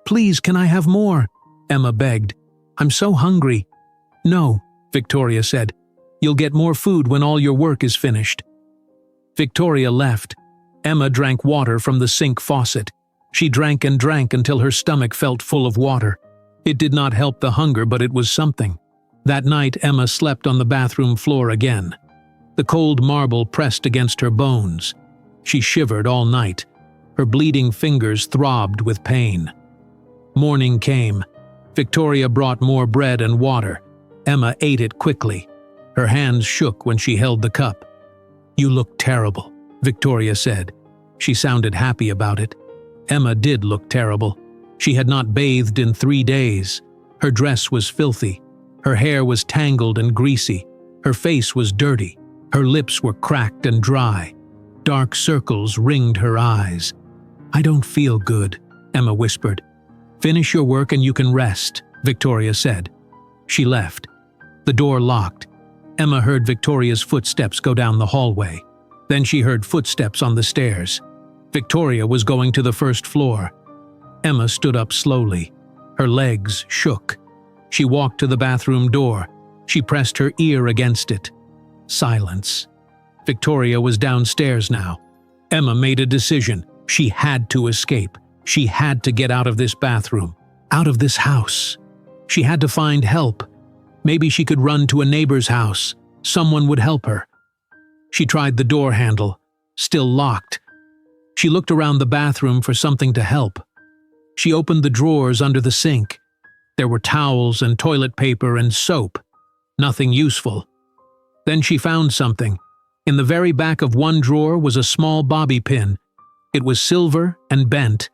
"Please, can I have more?" Emma begged. "I'm so hungry." "No," Victoria said. "You'll get more food when all your work is finished." Victoria left. Emma drank water from the sink faucet. She drank and drank until her stomach felt full of water. It did not help the hunger, but it was something. That night, Emma slept on the bathroom floor again. The cold marble pressed against her bones. She shivered all night. Her bleeding fingers throbbed with pain. Morning came. Victoria brought more bread and water. Emma ate it quickly. Her hands shook when she held the cup. "You look terrible," Victoria said. She sounded happy about it. Emma did look terrible. She had not bathed in 3 days. Her dress was filthy. Her hair was tangled and greasy. Her face was dirty. Her lips were cracked and dry. Dark circles ringed her eyes. "I don't feel good," Emma whispered. "Finish your work and you can rest," Victoria said. She left. The door locked. Emma heard Victoria's footsteps go down the hallway. Then she heard footsteps on the stairs. Victoria was going to the first floor. Emma stood up slowly. Her legs shook. She walked to the bathroom door. She pressed her ear against it. Silence. Victoria was downstairs now. Emma made a decision. She had to escape. She had to get out of this bathroom, out of this house. She had to find help. Maybe she could run to a neighbor's house. Someone would help her. She tried the door handle, still locked. She looked around the bathroom for something to help. She opened the drawers under the sink. There were towels and toilet paper and soap. Nothing useful. Then she found something. In the very back of one drawer was a small bobby pin. It was silver and bent.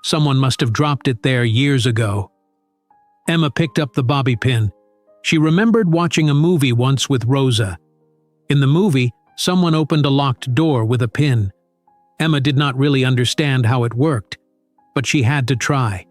Someone must have dropped it there years ago. Emma picked up the bobby pin. She remembered watching a movie once with Rosa. In the movie, someone opened a locked door with a pin. Emma did not really understand how it worked, but she had to try.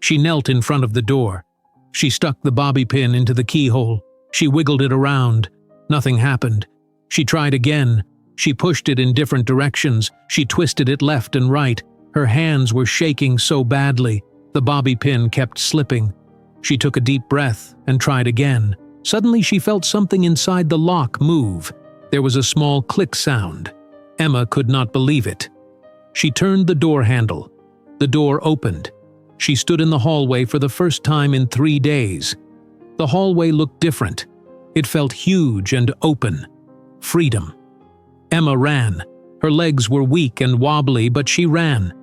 She knelt in front of the door. She stuck the bobby pin into the keyhole. She wiggled it around. Nothing happened. She tried again. She pushed it in different directions. She twisted it left and right. Her hands were shaking so badly. The bobby pin kept slipping. She took a deep breath and tried again. Suddenly she felt something inside the lock move. There was a small click sound. Emma could not believe it. She turned the door handle. The door opened. She stood in the hallway for the first time in 3 days. The hallway looked different. It felt huge and open. Freedom. Emma ran. Her legs were weak and wobbly, but she ran.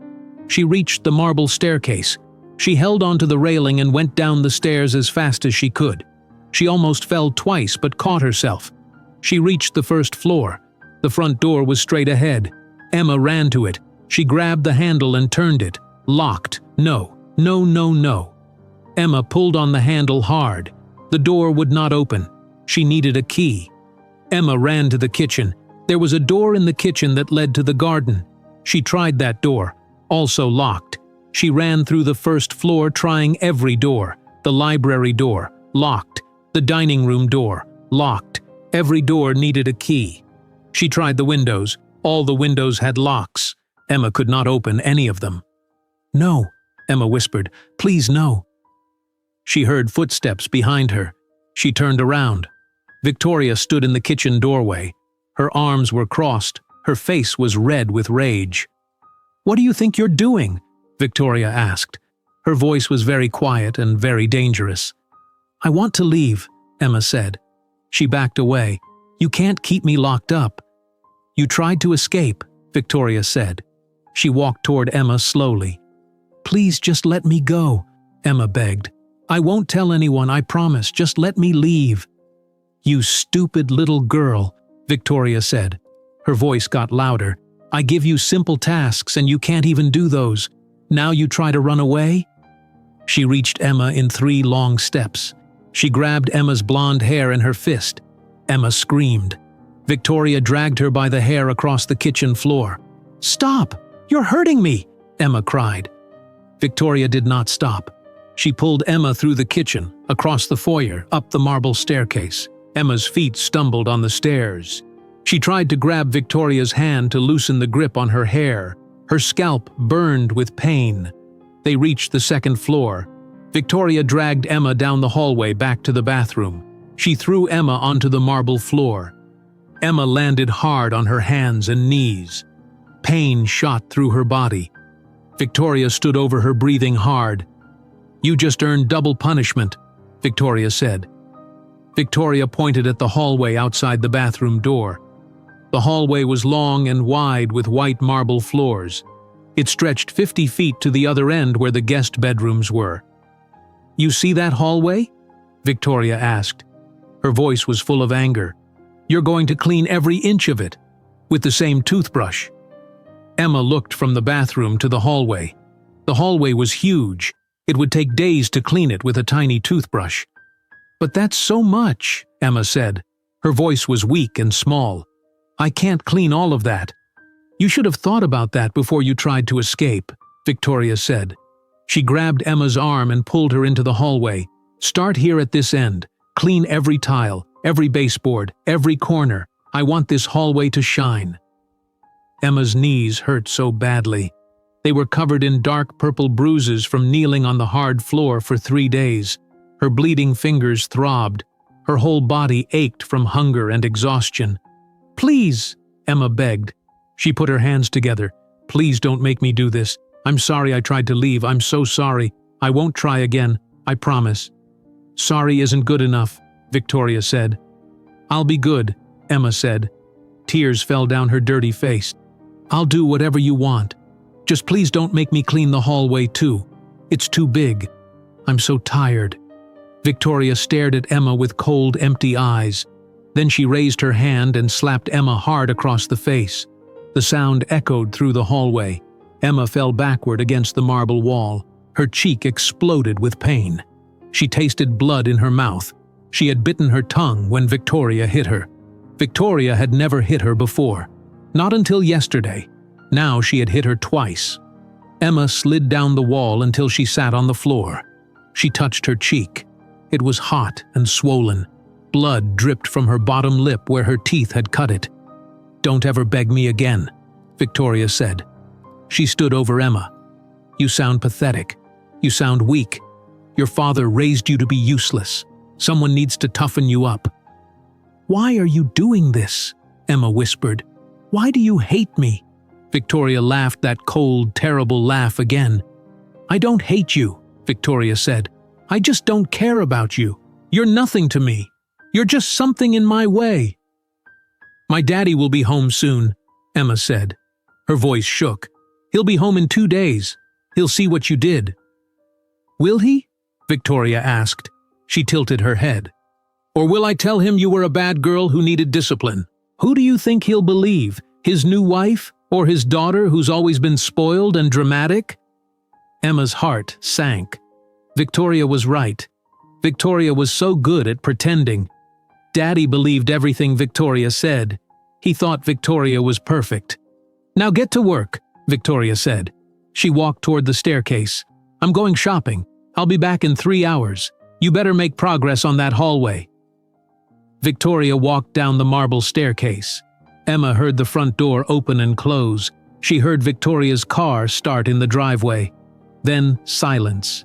She reached the marble staircase. She held onto the railing and went down the stairs as fast as she could. She almost fell twice but caught herself. She reached the first floor. The front door was straight ahead. Emma ran to it. She grabbed the handle and turned it. Locked. No. No, no, no. Emma pulled on the handle hard. The door would not open. She needed a key. Emma ran to the kitchen. There was a door in the kitchen that led to the garden. She tried that door. Also locked. She ran through the first floor trying every door. The library door. Locked. The dining room door. Locked. Every door needed a key. She tried the windows. All the windows had locks. Emma could not open any of them. "No," Emma whispered. "Please, no." She heard footsteps behind her. She turned around. Victoria stood in the kitchen doorway. Her arms were crossed. Her face was red with rage. "What do you think you're doing?" Victoria asked. Her voice was very quiet and very dangerous. "I want to leave," Emma said. She backed away. "You can't keep me locked up." "You tried to escape," Victoria said. She walked toward Emma slowly. "Please just let me go," Emma begged. "I won't tell anyone, I promise. Just let me leave." "You stupid little girl," Victoria said. Her voice got louder. "I give you simple tasks and you can't even do those. Now you try to run away?" She reached Emma in 3 long steps. She grabbed Emma's blonde hair in her fist. Emma screamed. Victoria dragged her by the hair across the kitchen floor. "Stop! You're hurting me!" Emma cried. Victoria did not stop. She pulled Emma through the kitchen, across the foyer, up the marble staircase. Emma's feet stumbled on the stairs. She tried to grab Victoria's hand to loosen the grip on her hair. Her scalp burned with pain. They reached the 2nd floor. Victoria dragged Emma down the hallway back to the bathroom. She threw Emma onto the marble floor. Emma landed hard on her hands and knees. Pain shot through her body. Victoria stood over her, breathing hard. "You just earned double punishment," Victoria said. Victoria pointed at the hallway outside the bathroom door. The hallway was long and wide with white marble floors. It stretched 50 feet to the other end where the guest bedrooms were. "You see that hallway?" Victoria asked. Her voice was full of anger. "You're going to clean every inch of it, with the same toothbrush." Emma looked from the bathroom to the hallway. The hallway was huge. It would take days to clean it with a tiny toothbrush. "But that's so much," Emma said. Her voice was weak and small. "I can't clean all of that." "You should have thought about that before you tried to escape," Victoria said. She grabbed Emma's arm and pulled her into the hallway. "Start here at this end. Clean every tile, every baseboard, every corner. I want this hallway to shine." Emma's knees hurt so badly. They were covered in dark purple bruises from kneeling on the hard floor for 3 days. Her bleeding fingers throbbed. Her whole body ached from hunger and exhaustion. "Please," Emma begged. She put her hands together. "Please don't make me do this. I'm sorry I tried to leave. I'm so sorry. I won't try again. I promise." "Sorry isn't good enough," Victoria said. "I'll be good," Emma said. Tears fell down her dirty face. "I'll do whatever you want. Just please don't make me clean the hallway too. It's too big. I'm so tired." Victoria stared at Emma with cold, empty eyes. Then she raised her hand and slapped Emma hard across the face. The sound echoed through the hallway. Emma fell backward against the marble wall. Her cheek exploded with pain. She tasted blood in her mouth. She had bitten her tongue when Victoria hit her. Victoria had never hit her before. Not until yesterday. Now she had hit her twice. Emma slid down the wall until she sat on the floor. She touched her cheek. It was hot and swollen. Blood dripped from her bottom lip where her teeth had cut it. "Don't ever beg me again," Victoria said. She stood over Emma. "You sound pathetic. You sound weak. Your father raised you to be useless. Someone needs to toughen you up." "Why are you doing this?" Emma whispered. "Why do you hate me?" Victoria laughed that cold, terrible laugh again. "I don't hate you," Victoria said. "I just don't care about you. You're nothing to me. You're just something in my way." "My daddy will be home soon," Emma said. Her voice shook. "He'll be home in 2 days. He'll see what you did." "Will he?" Victoria asked. She tilted her head. "Or will I tell him you were a bad girl who needed discipline? Who do you think he'll believe? His new wife? Or his daughter who's always been spoiled and dramatic?" Emma's heart sank. Victoria was right. Victoria was so good at pretending. Daddy believed everything Victoria said. He thought Victoria was perfect. "Now get to work," Victoria said. She walked toward the staircase. "I'm going shopping. I'll be back in 3 hours. You better make progress on that hallway." Victoria walked down the marble staircase. Emma heard the front door open and close. She heard Victoria's car start in the driveway. Then silence.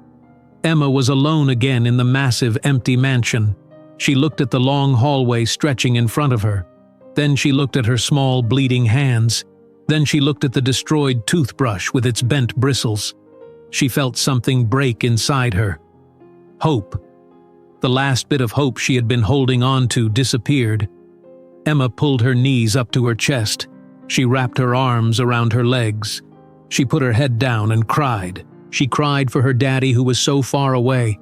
Emma was alone again in the massive, empty mansion. She looked at the long hallway stretching in front of her. Then she looked at her small, bleeding hands. Then she looked at the destroyed toothbrush with its bent bristles. She felt something break inside her. Hope. The last bit of hope she had been holding on to disappeared. Emma pulled her knees up to her chest. She wrapped her arms around her legs. She put her head down and cried. She cried for her daddy who was so far away.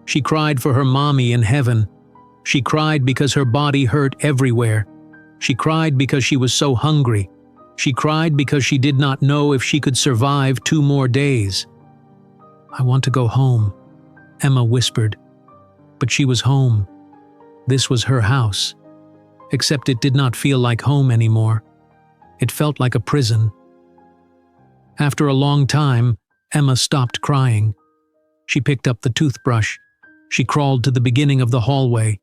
She cried for her mommy in heaven. She cried because her body hurt everywhere. She cried because she was so hungry. She cried because she did not know if she could survive 2 more days. "I want to go home," Emma whispered. But she was home. This was her house. Except it did not feel like home anymore. It felt like a prison. After a long time, Emma stopped crying. She picked up the toothbrush. She crawled to the beginning of the hallway.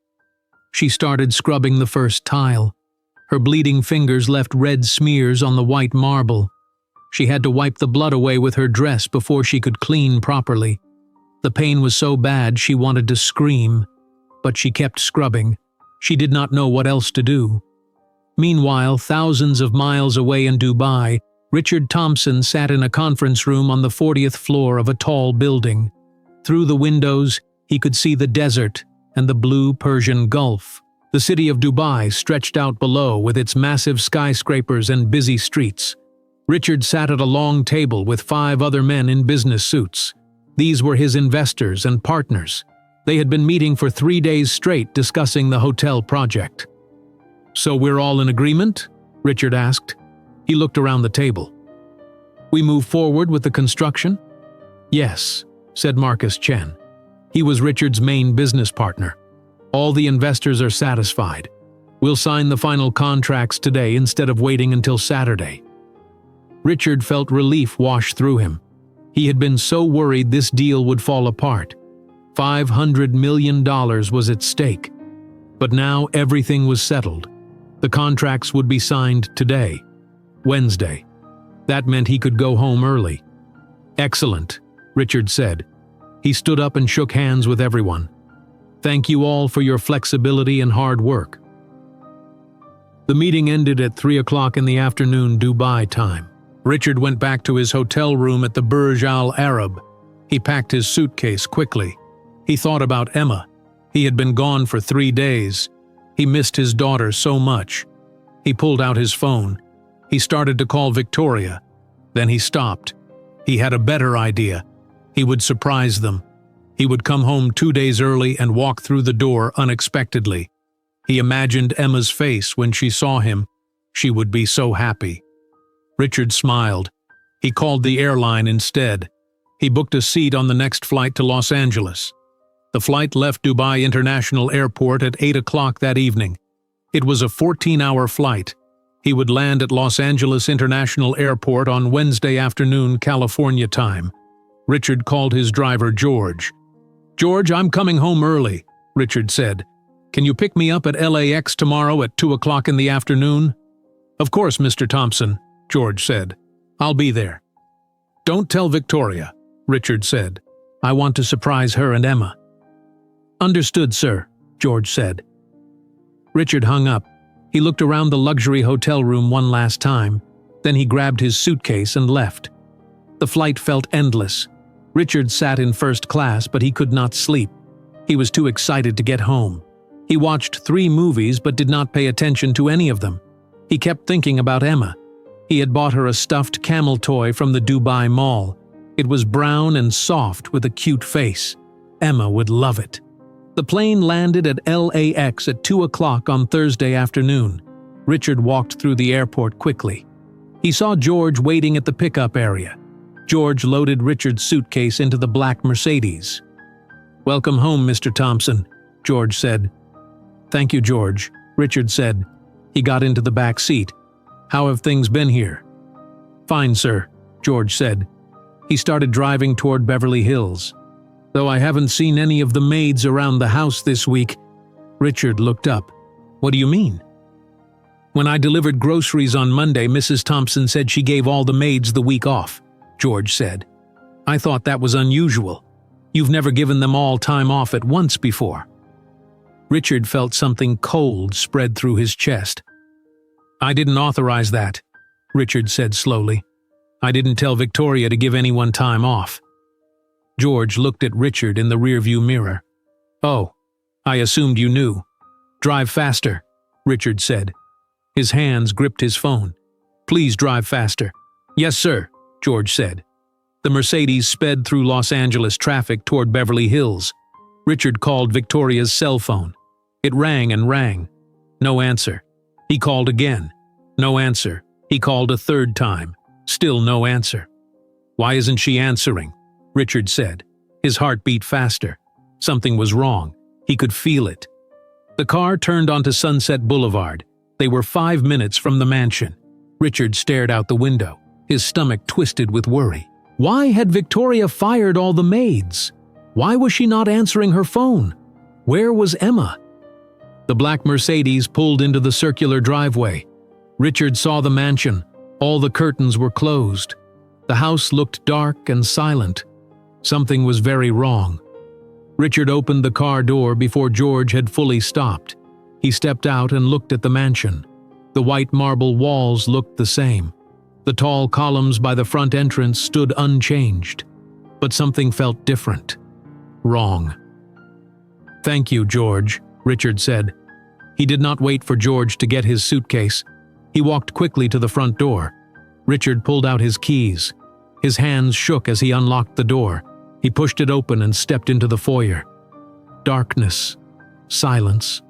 She started scrubbing the first tile. Her bleeding fingers left red smears on the white marble. She had to wipe the blood away with her dress before she could clean properly. The pain was so bad she wanted to scream, but she kept scrubbing. She did not know what else to do. Meanwhile, thousands of miles away in Dubai, Richard Thompson sat in a conference room on the 40th floor of a tall building. Through the windows, he could see the desert and the blue Persian Gulf. The city of Dubai stretched out below with its massive skyscrapers and busy streets. Richard sat at a long table with 5 other men in business suits. These were his investors and partners. They had been meeting for 3 days straight discussing the hotel project. "So we're all in agreement?" Richard asked. He looked around the table. "We move forward with the construction?" "Yes," said Marcus Chen. He was Richard's main business partner. "All the investors are satisfied. We'll sign the final contracts today instead of waiting until Saturday." Richard felt relief wash through him. He had been so worried this deal would fall apart. $500 million was at stake. But now everything was settled. The contracts would be signed today, Wednesday. That meant he could go home early. "Excellent," Richard said. He stood up and shook hands with everyone. "Thank you all for your flexibility and hard work." The meeting ended at 3 o'clock in the afternoon Dubai time. Richard went back to his hotel room at the Burj Al Arab. He packed his suitcase quickly. He thought about Emma. He had been gone for 3 days. He missed his daughter so much. He pulled out his phone. He started to call Victoria. Then he stopped. He had a better idea. He would surprise them. He would come home 2 days early and walk through the door unexpectedly. He imagined Emma's face when she saw him. She would be so happy. Richard smiled. He called the airline instead. He booked a seat on the next flight to Los Angeles. The flight left Dubai International Airport at 8 o'clock that evening. It was a 14-hour flight. He would land at Los Angeles International Airport on Wednesday afternoon, California time. Richard called his driver George. "George, I'm coming home early," Richard said. "Can you pick me up at LAX tomorrow at 2 o'clock in the afternoon?" "Of course, Mr. Thompson," George said. "I'll be there." "Don't tell Victoria," Richard said. "I want to surprise her and Emma." "Understood, sir," George said. Richard hung up. He looked around the luxury hotel room one last time. Then he grabbed his suitcase and left. The flight felt endless. Richard sat in first class, but he could not sleep. He was too excited to get home. He watched 3 movies but did not pay attention to any of them. He kept thinking about Emma. He had bought her a stuffed camel toy from the Dubai Mall. It was brown and soft with a cute face. Emma would love it. The plane landed at LAX at 2 o'clock on Thursday afternoon. Richard walked through the airport quickly. He saw George waiting at the pickup area. George loaded Richard's suitcase into the black Mercedes. "Welcome home, Mr. Thompson," George said. "Thank you, George," Richard said. He got into the back seat. "How have things been here?" "Fine, sir," George said. He started driving toward Beverly Hills. "Though I haven't seen any of the maids around the house this week." Richard looked up. "What do you mean?" "When I delivered groceries on Monday, Mrs. Thompson said she gave all the maids the week off," George said. "I thought that was unusual. You've never given them all time off at once before." Richard felt something cold spread through his chest. "I didn't authorize that," Richard said slowly. "I didn't tell Victoria to give anyone time off." George looked at Richard in the rearview mirror. "Oh, I assumed you knew." "Drive faster," Richard said. His hands gripped his phone. "Please drive faster." "Yes, sir," George said. The Mercedes sped through Los Angeles traffic toward Beverly Hills. Richard called Victoria's cell phone. It rang and rang. No answer. He called again. No answer. He called a third time. Still no answer. "Why isn't she answering?" Richard said. His heart beat faster. Something was wrong. He could feel it. The car turned onto Sunset Boulevard. They were 5 minutes from the mansion. Richard stared out the window, his stomach twisted with worry. Why had Victoria fired all the maids? Why was she not answering her phone? Where was Emma? The black Mercedes pulled into the circular driveway. Richard saw the mansion. All the curtains were closed. The house looked dark and silent. Something was very wrong. Richard opened the car door before George had fully stopped. He stepped out and looked at the mansion. The white marble walls looked the same. The tall columns by the front entrance stood unchanged. But something felt different. Wrong. "Thank you, George," Richard said. He did not wait for George to get his suitcase. He walked quickly to the front door. Richard pulled out his keys. His hands shook as he unlocked the door. He pushed it open and stepped into the foyer. Darkness. Silence.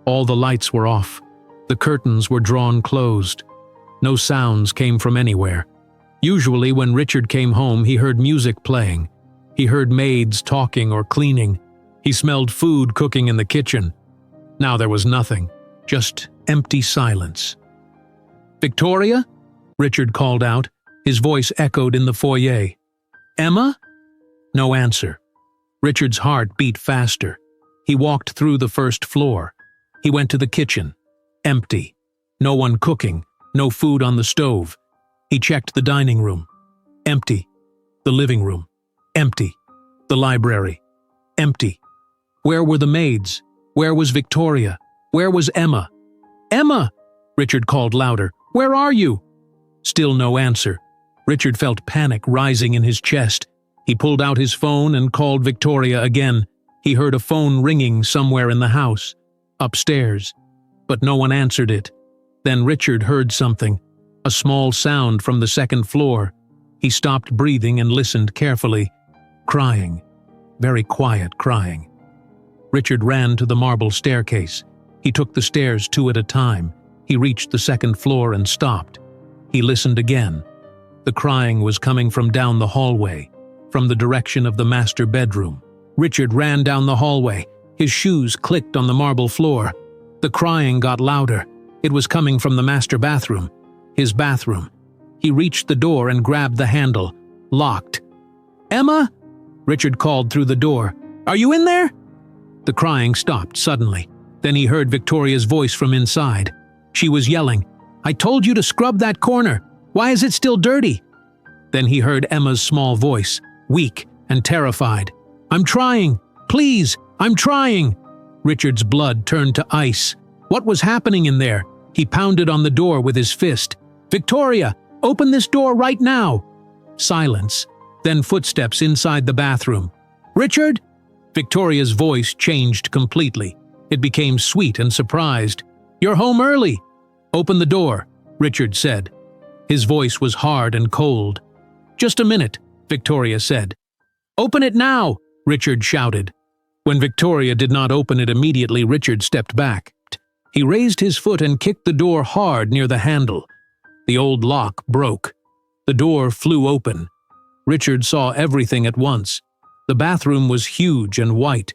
All the lights were off. The curtains were drawn closed. No sounds came from anywhere. Usually when Richard came home, he heard music playing. He heard maids talking or cleaning. He smelled food cooking in the kitchen. Now there was nothing, just empty silence. "Victoria?" Richard called out. His voice echoed in the foyer. "Emma?" No answer. Richard's heart beat faster. He walked through the first floor. He went to the kitchen. Empty. No one cooking. No food on the stove. He checked the dining room. Empty. The living room. Empty. The library. Empty. Where were the maids? Where was Victoria? Where was Emma? "Emma!" Richard called louder. "Where are you?" Still no answer. Richard felt panic rising in his chest. He pulled out his phone and called Victoria again. He heard a phone ringing somewhere in the house. Upstairs. But no one answered it. Then Richard heard something. A small sound from the second floor. He stopped breathing and listened carefully. Crying. Very quiet crying. Richard ran to the marble staircase. He took the stairs 2 at a time. He reached the second floor and stopped. He listened again. The crying was coming from down the hallway, from the direction of the master bedroom. Richard ran down the hallway. His shoes clicked on the marble floor. The crying got louder. It was coming from the master bathroom. His bathroom. He reached the door and grabbed the handle. Locked. "Emma?" Richard called through the door. Are you in there?" The crying stopped suddenly. Then he heard Victoria's voice from inside. She was yelling, "I told you to scrub that corner. Why is it still dirty?" Then he heard Emma's small voice, weak and terrified. "I'm trying. Please, I'm trying." Richard's blood turned to ice. What was happening in there? He pounded on the door with his fist. "Victoria, open this door right now!" Silence, then footsteps inside the bathroom. "Richard?" Victoria's voice changed completely. It became sweet and surprised. "You're home early." "Open the door," Richard said. His voice was hard and cold. "Just a minute," Victoria said. "Open it now," Richard shouted. When Victoria did not open it immediately, Richard stepped back. He raised his foot and kicked the door hard near the handle. The old lock broke. The door flew open. Richard saw everything at once. The bathroom was huge and white.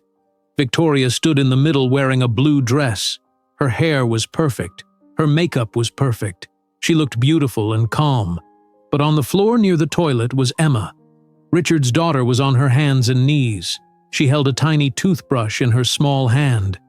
Victoria stood in the middle wearing a blue dress. Her hair was perfect. Her makeup was perfect. She looked beautiful and calm. But on the floor near the toilet was Emma. Richard's daughter was on her hands and knees. She held a tiny toothbrush in her small hand.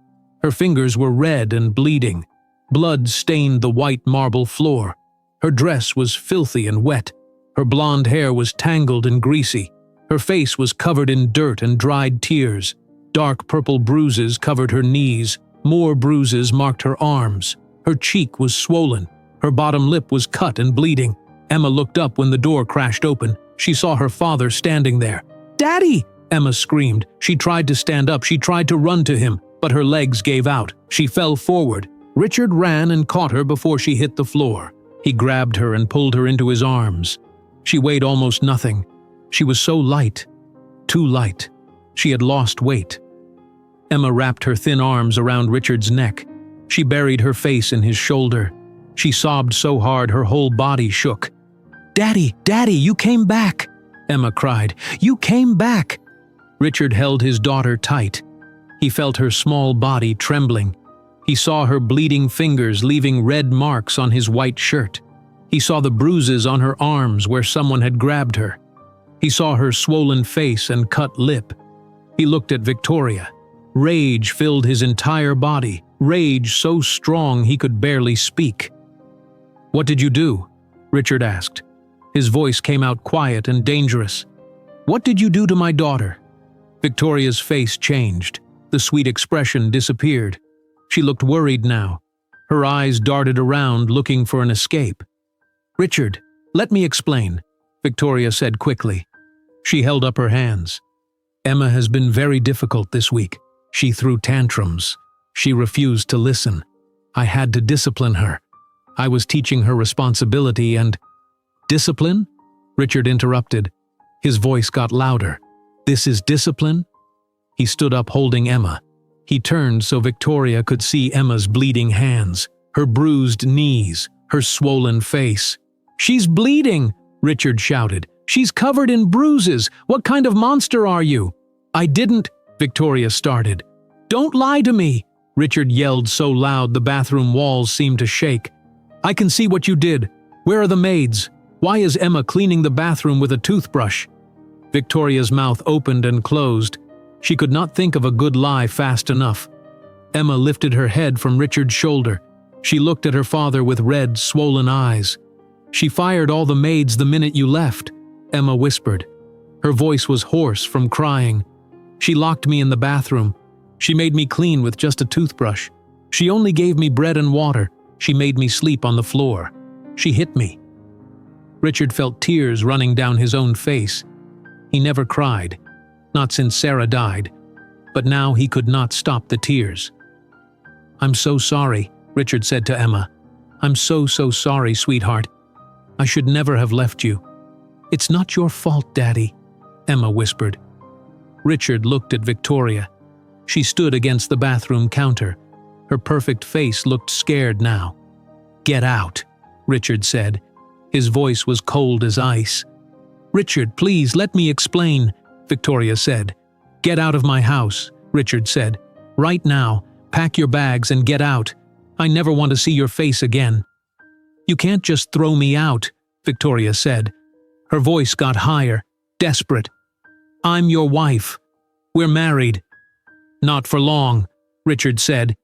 Her fingers were red and bleeding. Blood stained the white marble floor. Her dress was filthy and wet. Her blonde hair was tangled and greasy. Her face was covered in dirt and dried tears. Dark purple bruises covered her knees. More bruises marked her arms. Her cheek was swollen. Her bottom lip was cut and bleeding. Emma looked up when the door crashed open. She saw her father standing there. "Daddy!" Emma screamed. She tried to stand up. She tried to run to him, but her legs gave out. She fell forward. Richard ran and caught her before she hit the floor. He grabbed her and pulled her into his arms. She weighed almost nothing. She was so light. Too light. She had lost weight. Emma wrapped her thin arms around Richard's neck. She buried her face in his shoulder. She sobbed so hard her whole body shook. "Daddy, Daddy, you came back!" Emma cried. "You came back!" Richard held his daughter tight. He felt her small body trembling. He saw her bleeding fingers leaving red marks on his white shirt. He saw the bruises on her arms where someone had grabbed her. He saw her swollen face and cut lip. He looked at Victoria. Rage filled his entire body, rage so strong he could barely speak. "What did you do?" Richard asked. His voice came out quiet and dangerous. "What did you do to my daughter?" Victoria's face changed. The sweet expression disappeared. She looked worried now. Her eyes darted around, looking for an escape. "Richard, let me explain," Victoria said quickly. She held up her hands. "Emma has been very difficult this week. She threw tantrums. She refused to listen. I had to discipline her. I was teaching her responsibility and—" "Discipline?" Richard interrupted. His voice got louder. "This is discipline?" He stood up holding Emma. He turned so Victoria could see Emma's bleeding hands, her bruised knees, her swollen face. "She's bleeding!" Richard shouted. "She's covered in bruises! What kind of monster are you?" "I didn't," Victoria started. "Don't lie to me!" Richard yelled so loud the bathroom walls seemed to shake. "I can see what you did. Where are the maids? Why is Emma cleaning the bathroom with a toothbrush?" Victoria's mouth opened and closed. She could not think of a good lie fast enough. Emma lifted her head from Richard's shoulder. She looked at her father with red, swollen eyes. "She fired all the maids the minute you left," Emma whispered. Her voice was hoarse from crying. "She locked me in the bathroom. She made me clean with just a toothbrush. She only gave me bread and water. She made me sleep on the floor. She hit me." Richard felt tears running down his own face. He never cried, not since Sarah died, but now he could not stop the tears. "I'm so sorry," Richard said to Emma. "I'm so sorry, sweetheart. I should never have left you." "It's not your fault, Daddy," Emma whispered. Richard looked at Victoria. She stood against the bathroom counter. Her perfect face looked scared now. "Get out," Richard said. His voice was cold as ice. "Richard, please, let me explain," Victoria said. "Get out of my house," Richard said. "Right now, pack your bags and get out. I never want to see your face again." "You can't just throw me out," Victoria said. Her voice got higher, desperate. "I'm your wife." We're married." "Not for long," Richard said.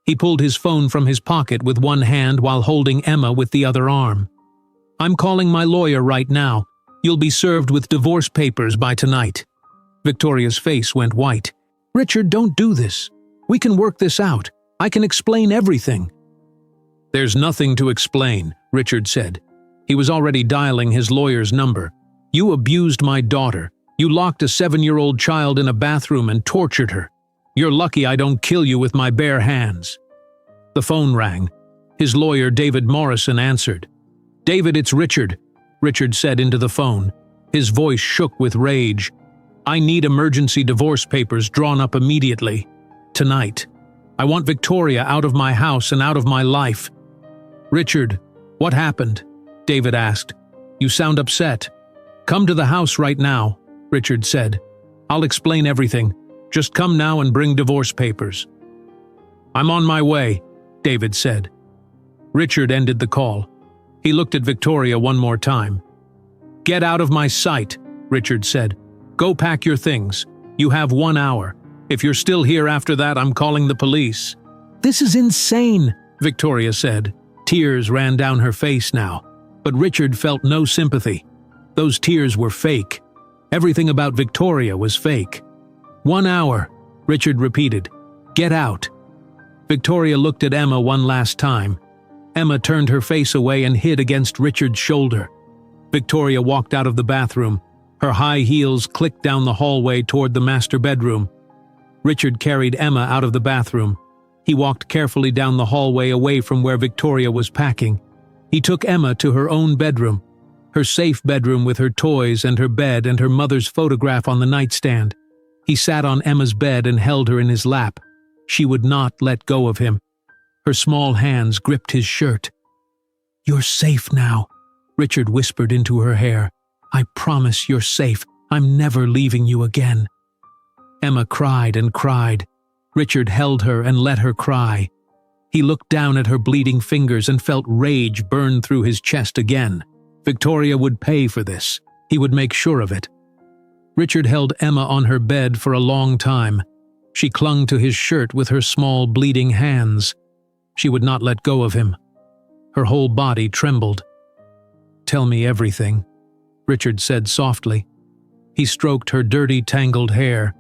He pulled his phone from his pocket with one hand while holding Emma with the other arm. "I'm calling my lawyer right now. You'll be served with divorce papers by tonight." Victoria's face went white. "Richard, don't do this. We can work this out. I can explain everything." "There's nothing to explain," Richard said. He was already dialing his lawyer's number. "You abused my daughter. You locked a 7-year-old child in a bathroom and tortured her. You're lucky I don't kill you with my bare hands." The phone rang. His lawyer, David Morrison, answered. "David, it's Richard," Richard said into the phone. His voice shook with rage. "I need emergency divorce papers drawn up immediately. Tonight. I want Victoria out of my house and out of my life." "Richard, what happened?" David asked. "You sound upset." "Come to the house right now," Richard said. "I'll explain everything. Just come now and bring divorce papers." "I'm on my way," David said. Richard ended the call. He looked at Victoria one more time. "Get out of my sight," Richard said. "Go pack your things. You have 1 hour. If you're still here after that, I'm calling the police." "This is insane," Victoria said. Tears ran down her face now, but Richard felt no sympathy. Those tears were fake. Everything about Victoria was fake. 1 hour, Richard repeated. "Get out." Victoria looked at Emma one last time. Emma turned her face away and hid against Richard's shoulder. Victoria walked out of the bathroom. Her high heels clicked down the hallway toward the master bedroom. Richard carried Emma out of the bathroom. He walked carefully down the hallway away from where Victoria was packing. He took Emma to her own bedroom, her safe bedroom with her toys and her bed and her mother's photograph on the nightstand. He sat on Emma's bed and held her in his lap. She would not let go of him. Her small hands gripped his shirt. "You're safe now," Richard whispered into her hair. "I promise you're safe. I'm never leaving you again." Emma cried and cried. Richard held her and let her cry. He looked down at her bleeding fingers and felt rage burn through his chest again. Victoria would pay for this. He would make sure of it. Richard held Emma on her bed for a long time. She clung to his shirt with her small, bleeding hands. She would not let go of him. Her whole body trembled. "Tell me everything," Richard said softly. He stroked her dirty, tangled hair.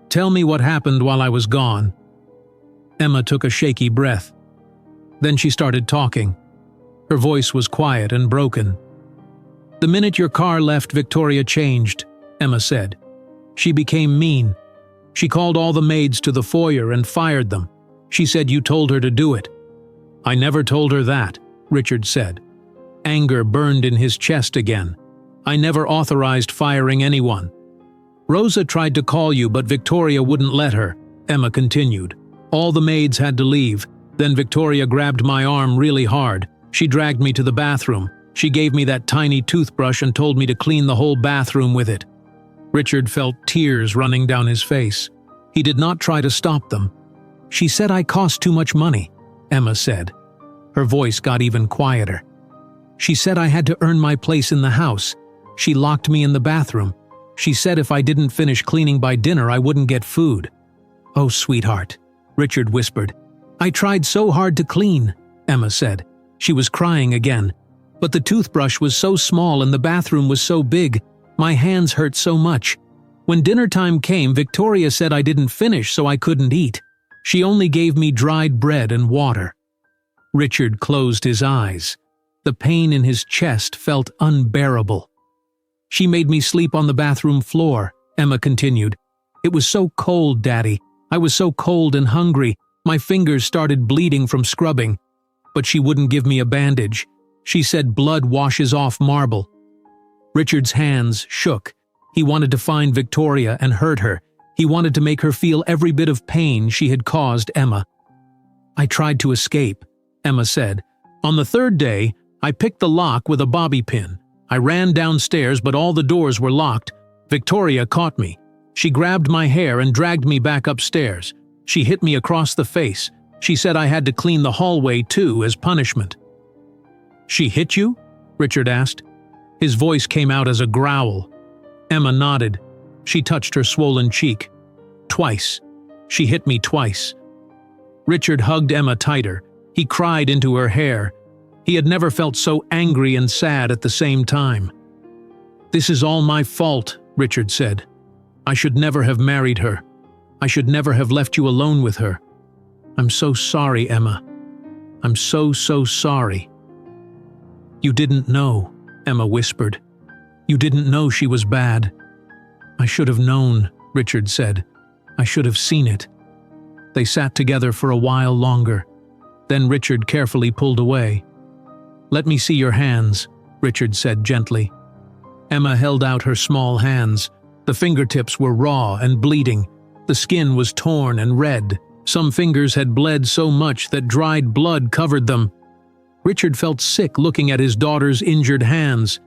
"Tell me what happened while I was gone." Emma took a shaky breath. Then she started talking. Her voice was quiet and broken. "The minute your car left, Victoria changed," Emma said. "She became mean. She called all the maids to the foyer and fired them. She said you told her to do it." "I never told her that," Richard said. Anger burned in his chest again. "I never authorized firing anyone." "Rosa tried to call you, but Victoria wouldn't let her," Emma continued. "All the maids had to leave. Then Victoria grabbed my arm really hard. She dragged me to the bathroom. She gave me that tiny toothbrush and told me to clean the whole bathroom with it." Richard felt tears running down his face. He did not try to stop them. "She said I cost too much money," Emma said. Her voice got even quieter. "She said I had to earn my place in the house. She locked me in the bathroom. She said if I didn't finish cleaning by dinner, I wouldn't get food." "Oh, sweetheart," Richard whispered. "I tried so hard to clean," Emma said. She was crying again. "But the toothbrush was so small and the bathroom was so big. My hands hurt so much. When dinner time came, Victoria said I didn't finish, so I couldn't eat. She only gave me dried bread and water." Richard closed his eyes. The pain in his chest felt unbearable. "She made me sleep on the bathroom floor," Emma continued. "It was so cold, Daddy. I was so cold and hungry. My fingers started bleeding from scrubbing. But she wouldn't give me a bandage. She said blood washes off marble." Richard's hands shook. He wanted to find Victoria and hurt her. He wanted to make her feel every bit of pain she had caused Emma. "I tried to escape," Emma said. "On the 3rd day, I picked the lock with a bobby pin. I ran downstairs, but all the doors were locked. Victoria caught me. She grabbed my hair and dragged me back upstairs. She hit me across the face. She said I had to clean the hallway too as punishment." "She hit you?" Richard asked. His voice came out as a growl. Emma nodded. She touched her swollen cheek. Twice. She hit me twice. Richard hugged Emma tighter. He cried into her hair. He had never felt so angry and sad at the same time. "This is all my fault," Richard said. "I should never have married her. I should never have left you alone with her. I'm so sorry, Emma. I'm so sorry." "You didn't know," Emma whispered. "You didn't know she was bad." "I should have known," Richard said. "I should have seen it." They sat together for a while longer. Then Richard carefully pulled away. "Let me see your hands," Richard said gently. Emma held out her small hands. The fingertips were raw and bleeding. The skin was torn and red. Some fingers had bled so much that dried blood covered them. Richard felt sick looking at his daughter's injured hands.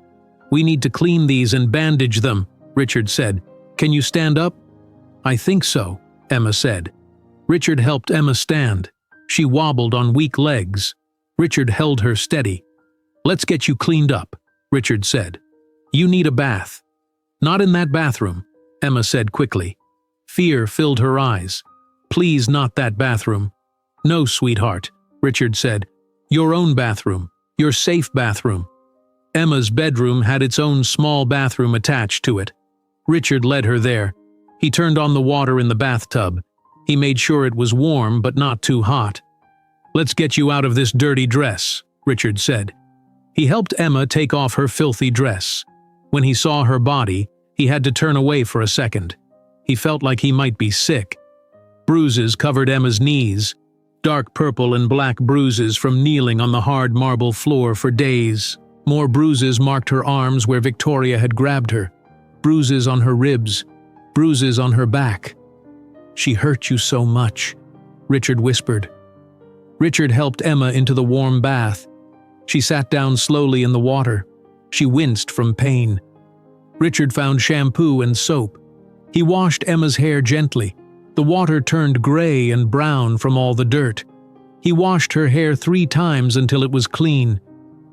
"We need to clean these and bandage them," Richard said. "Can you stand up?" "I think so," Emma said. Richard helped Emma stand. She wobbled on weak legs. Richard held her steady. "Let's get you cleaned up," Richard said. "You need a bath." "Not in that bathroom," Emma said quickly. Fear filled her eyes. "Please, not that bathroom." "No, sweetheart," Richard said. "Your own bathroom. Your safe bathroom." Emma's bedroom had its own small bathroom attached to it. Richard led her there. He turned on the water in the bathtub. He made sure it was warm but not too hot. "Let's get you out of this dirty dress," Richard said. He helped Emma take off her filthy dress. When he saw her body, he had to turn away for a second. He felt like he might be sick. Bruises covered Emma's knees, dark purple and black bruises from kneeling on the hard marble floor for days. More bruises marked her arms where Victoria had grabbed her. Bruises on her ribs. Bruises on her back. "She hurt you so much," Richard whispered. Richard helped Emma into the warm bath. She sat down slowly in the water. She winced from pain. Richard found shampoo and soap. He washed Emma's hair gently. The water turned gray and brown from all the dirt. He washed her hair 3 times until it was clean.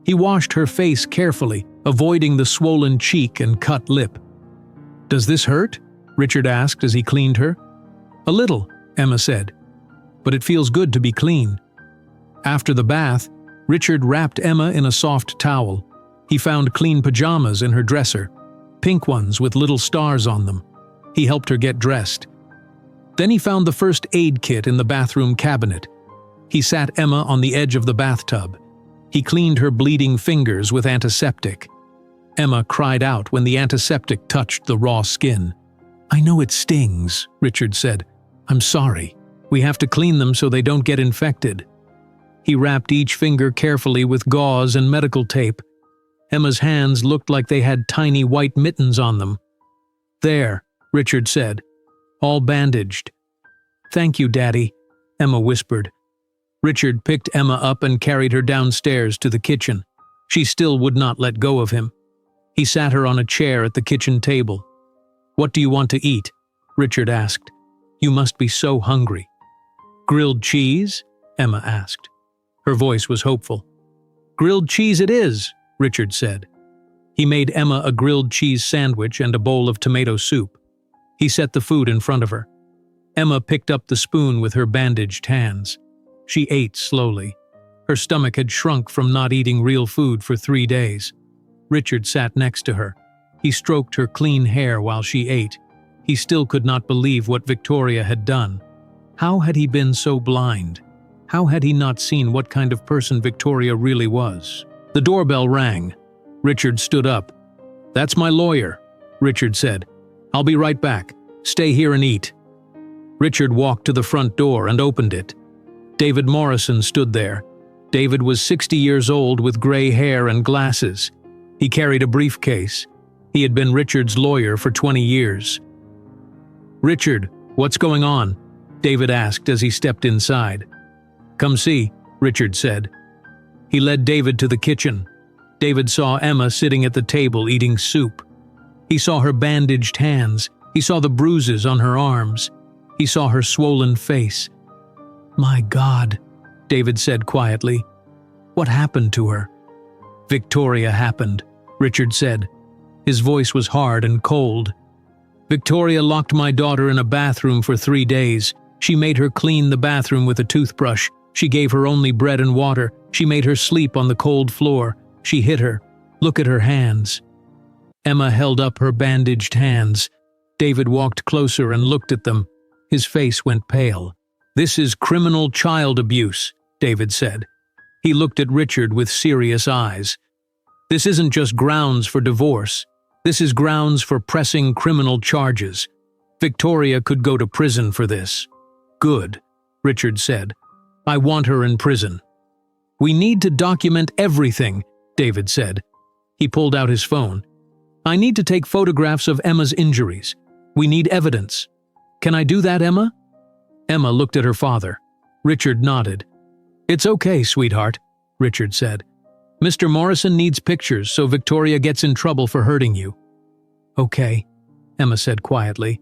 He washed her face carefully, avoiding the swollen cheek and cut lip. "Does this hurt?" Richard asked as he cleaned her. "A little," Emma said. "But it feels good to be clean." After the bath, Richard wrapped Emma in a soft towel. He found clean pajamas in her dresser, pink ones with little stars on them. He helped her get dressed. Then he found the first aid kit in the bathroom cabinet. He sat Emma on the edge of the bathtub. He cleaned her bleeding fingers with antiseptic. Emma cried out when the antiseptic touched the raw skin. "I know it stings," Richard said. "I'm sorry. We have to clean them so they don't get infected." He wrapped each finger carefully with gauze and medical tape. Emma's hands looked like they had tiny white mittens on them. "There," Richard said. "All bandaged." "Thank you, Daddy," Emma whispered. Richard picked Emma up and carried her downstairs to the kitchen. She still would not let go of him. He sat her on a chair at the kitchen table. "What do you want to eat?" Richard asked. "You must be so hungry." "Grilled cheese?" Emma asked. Her voice was hopeful. "Grilled cheese it is," Richard said. He made Emma a grilled cheese sandwich and a bowl of tomato soup. He set the food in front of her. Emma picked up the spoon with her bandaged hands. She ate slowly. Her stomach had shrunk from not eating real food for 3 days. Richard sat next to her. He stroked her clean hair while she ate. He still could not believe what Victoria had done. How had he been so blind? How had he not seen what kind of person Victoria really was? The doorbell rang. Richard stood up. "That's my lawyer," Richard said. "I'll be right back. Stay here and eat." Richard walked to the front door and opened it. David Morrison stood there. David was 60 years old with gray hair and glasses. He carried a briefcase. He had been Richard's lawyer for 20 years. "Richard, what's going on?" David asked as he stepped inside. "Come see," Richard said. He led David to the kitchen. David saw Emma sitting at the table eating soup. He saw her bandaged hands. He saw the bruises on her arms. He saw her swollen face. "My God," David said quietly. "What happened to her?" "Victoria happened," Richard said. His voice was hard and cold. Victoria locked my daughter in a bathroom for 3 days. She made her clean the bathroom with a toothbrush. She gave her only bread and water. She made her sleep on the cold floor. She hit her. Look at her hands." Emma held up her bandaged hands. David walked closer and looked at them. His face went pale. "This is criminal child abuse," David said. He looked at Richard with serious eyes. "This isn't just grounds for divorce. This is grounds for pressing criminal charges. Victoria could go to prison for this." "Good," Richard said. "I want her in prison." "We need to document everything," David said. He pulled out his phone. "I need to take photographs of Emma's injuries. We need evidence. Can I do that, Emma?" Emma looked at her father. Richard nodded. "It's okay, sweetheart," Richard said. "Mr. Morrison needs pictures so Victoria gets in trouble for hurting you." "Okay," Emma said quietly.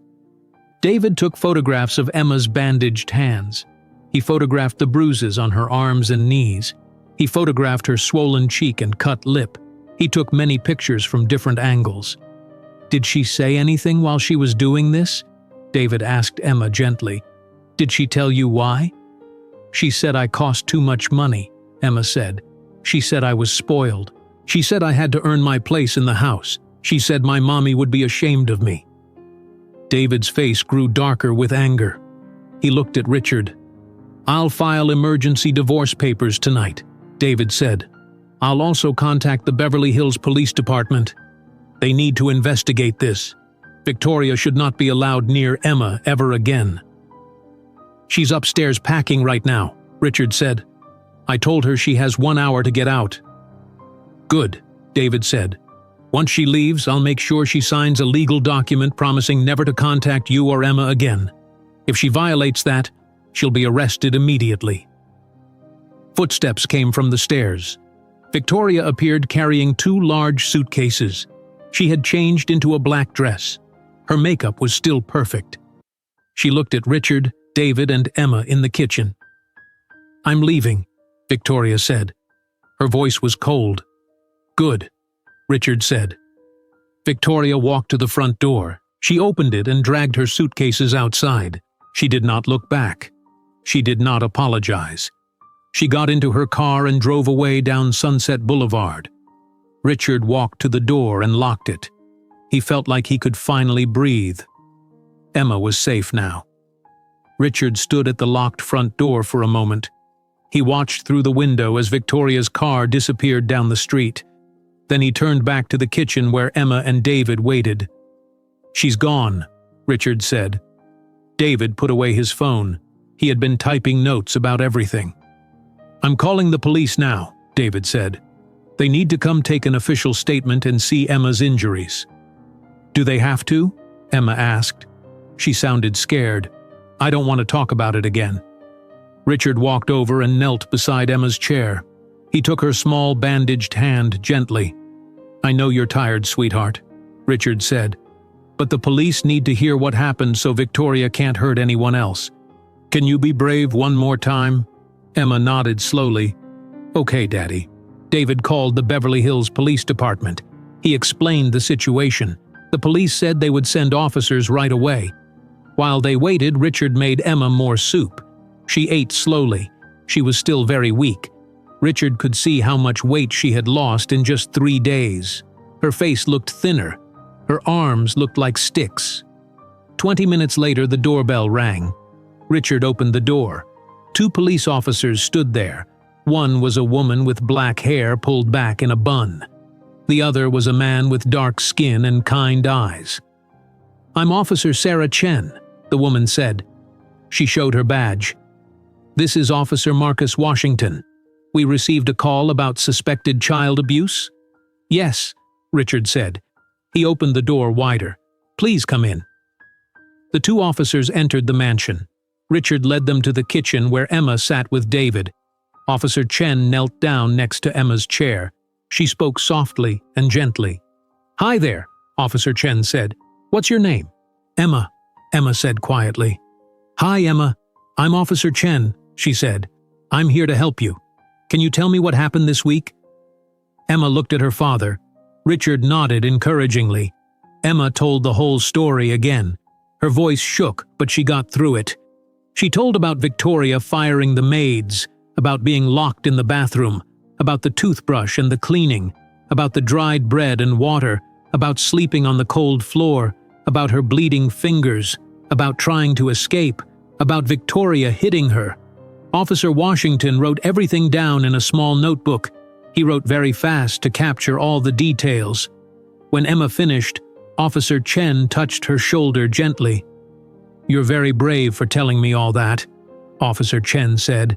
David took photographs of Emma's bandaged hands. He photographed the bruises on her arms and knees. He photographed her swollen cheek and cut lip. He took many pictures from different angles. "Did she say anything while she was doing this?" David asked Emma gently. "Did she tell you why?" "She said I cost too much money," Emma said. "She said I was spoiled. She said I had to earn my place in the house. She said my mommy would be ashamed of me." David's face grew darker with anger. He looked at Richard. "I'll file emergency divorce papers tonight," David said. "I'll also contact the Beverly Hills Police Department. They need to investigate this. Victoria should not be allowed near Emma ever again." "She's upstairs packing right now," Richard said. "I told her she has 1 hour to get out." "Good," David said. "Once she leaves, I'll make sure she signs a legal document promising never to contact you or Emma again. If she violates that, she'll be arrested immediately." Footsteps came from the stairs. Victoria appeared carrying 2 large suitcases. She had changed into a black dress. Her makeup was still perfect. She looked at Richard, David, and Emma in the kitchen. "I'm leaving," Victoria said. Her voice was cold. "Good," Richard said. Victoria walked to the front door. She opened it and dragged her suitcases outside. She did not look back. She did not apologize. She got into her car and drove away down Sunset Boulevard. Richard walked to the door and locked it. He felt like he could finally breathe. Emma was safe now. Richard stood at the locked front door for a moment. He watched through the window as Victoria's car disappeared down the street. Then he turned back to the kitchen where Emma and David waited. "She's gone," Richard said. David put away his phone. He had been typing notes about everything. "I'm calling the police now," David said. "They need to come take an official statement and see Emma's injuries." "Do they have to?" Emma asked. She sounded scared. "I don't want to talk about it again." Richard walked over and knelt beside Emma's chair. He took her small bandaged hand gently. "I know you're tired, sweetheart," Richard said. "But the police need to hear what happened so Victoria can't hurt anyone else. Can you be brave one more time?" Emma nodded slowly. "Okay, Daddy." David called the Beverly Hills Police Department. He explained the situation. The police said they would send officers right away. While they waited, Richard made Emma more soup. She ate slowly. She was still very weak. Richard could see how much weight she had lost in just 3 days. Her face looked thinner. Her arms looked like sticks. 20 minutes later, the doorbell rang. Richard opened the door. 2 police officers stood there. One was a woman with black hair pulled back in a bun. The other was a man with dark skin and kind eyes. "I'm Officer Sarah Chen," the woman said. She showed her badge. "This is Officer Marcus Washington. We received a call about suspected child abuse?" "Yes," Richard said. He opened the door wider. "Please come in." The 2 officers entered the mansion. Richard led them to the kitchen where Emma sat with David. Officer Chen knelt down next to Emma's chair. She spoke softly and gently. "Hi there," Officer Chen said. "What's your name?" "Emma," Emma said quietly. "Hi, Emma. I'm Officer Chen," she said. "I'm here to help you. Can you tell me what happened this week?" Emma looked at her father. Richard nodded encouragingly. Emma told the whole story again. Her voice shook, but she got through it. She told about Victoria firing the maids, about being locked in the bathroom, about the toothbrush and the cleaning, about the dried bread and water, about sleeping on the cold floor, about her bleeding fingers, about trying to escape, about Victoria hitting her. Officer Washington wrote everything down in a small notebook. He wrote very fast to capture all the details. When Emma finished, Officer Chen touched her shoulder gently. "You're very brave for telling me all that," Officer Chen said.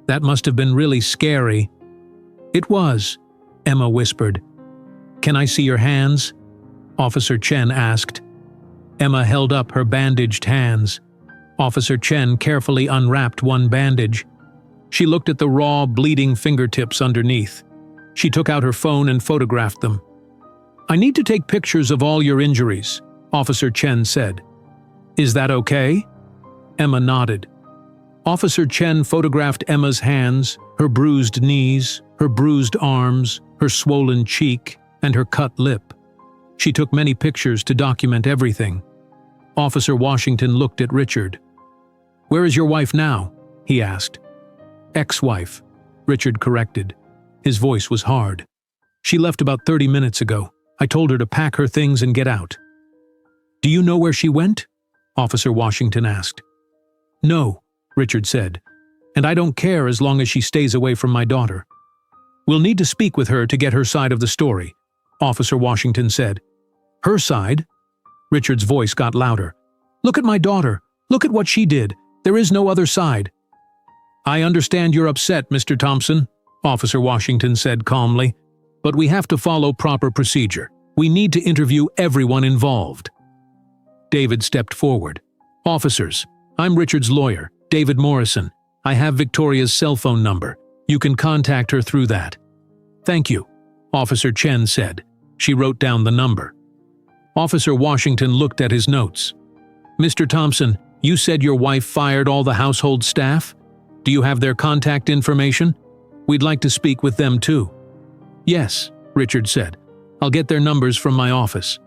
"That must have been really scary." "It was," Emma whispered. "Can I see your hands?" Officer Chen asked. Emma held up her bandaged hands. Officer Chen carefully unwrapped one bandage. She looked at the raw, bleeding fingertips underneath. She took out her phone and photographed them. "I need to take pictures of all your injuries," Officer Chen said. "Is that okay?" Emma nodded. Officer Chen photographed Emma's hands, her bruised knees, her bruised arms, her swollen cheek, and her cut lip. She took many pictures to document everything. Officer Washington looked at Richard. "Where is your wife now?" he asked. "Ex-wife," Richard corrected. His voice was hard. "She left about 30 minutes ago. I told her to pack her things and get out." "Do you know where she went?" Officer Washington asked. "No," Richard said, "and I don't care as long as she stays away from my daughter." "We'll need to speak with her to get her side of the story," Officer Washington said. "Her side?" Richard's voice got louder. "Look at my daughter. Look at what she did. There is no other side." "I understand you're upset, Mr. Thompson," Officer Washington said calmly, "but we have to follow proper procedure. We need to interview everyone involved." David stepped forward. "Officers, I'm Richard's lawyer, David Morrison. I have Victoria's cell phone number. You can contact her through that." "Thank you," Officer Chen said. She wrote down the number. Officer Washington looked at his notes. "Mr. Thompson, you said your wife fired all the household staff? Do you have their contact information? We'd like to speak with them too." "Yes," Richard said. "I'll get their numbers from my office."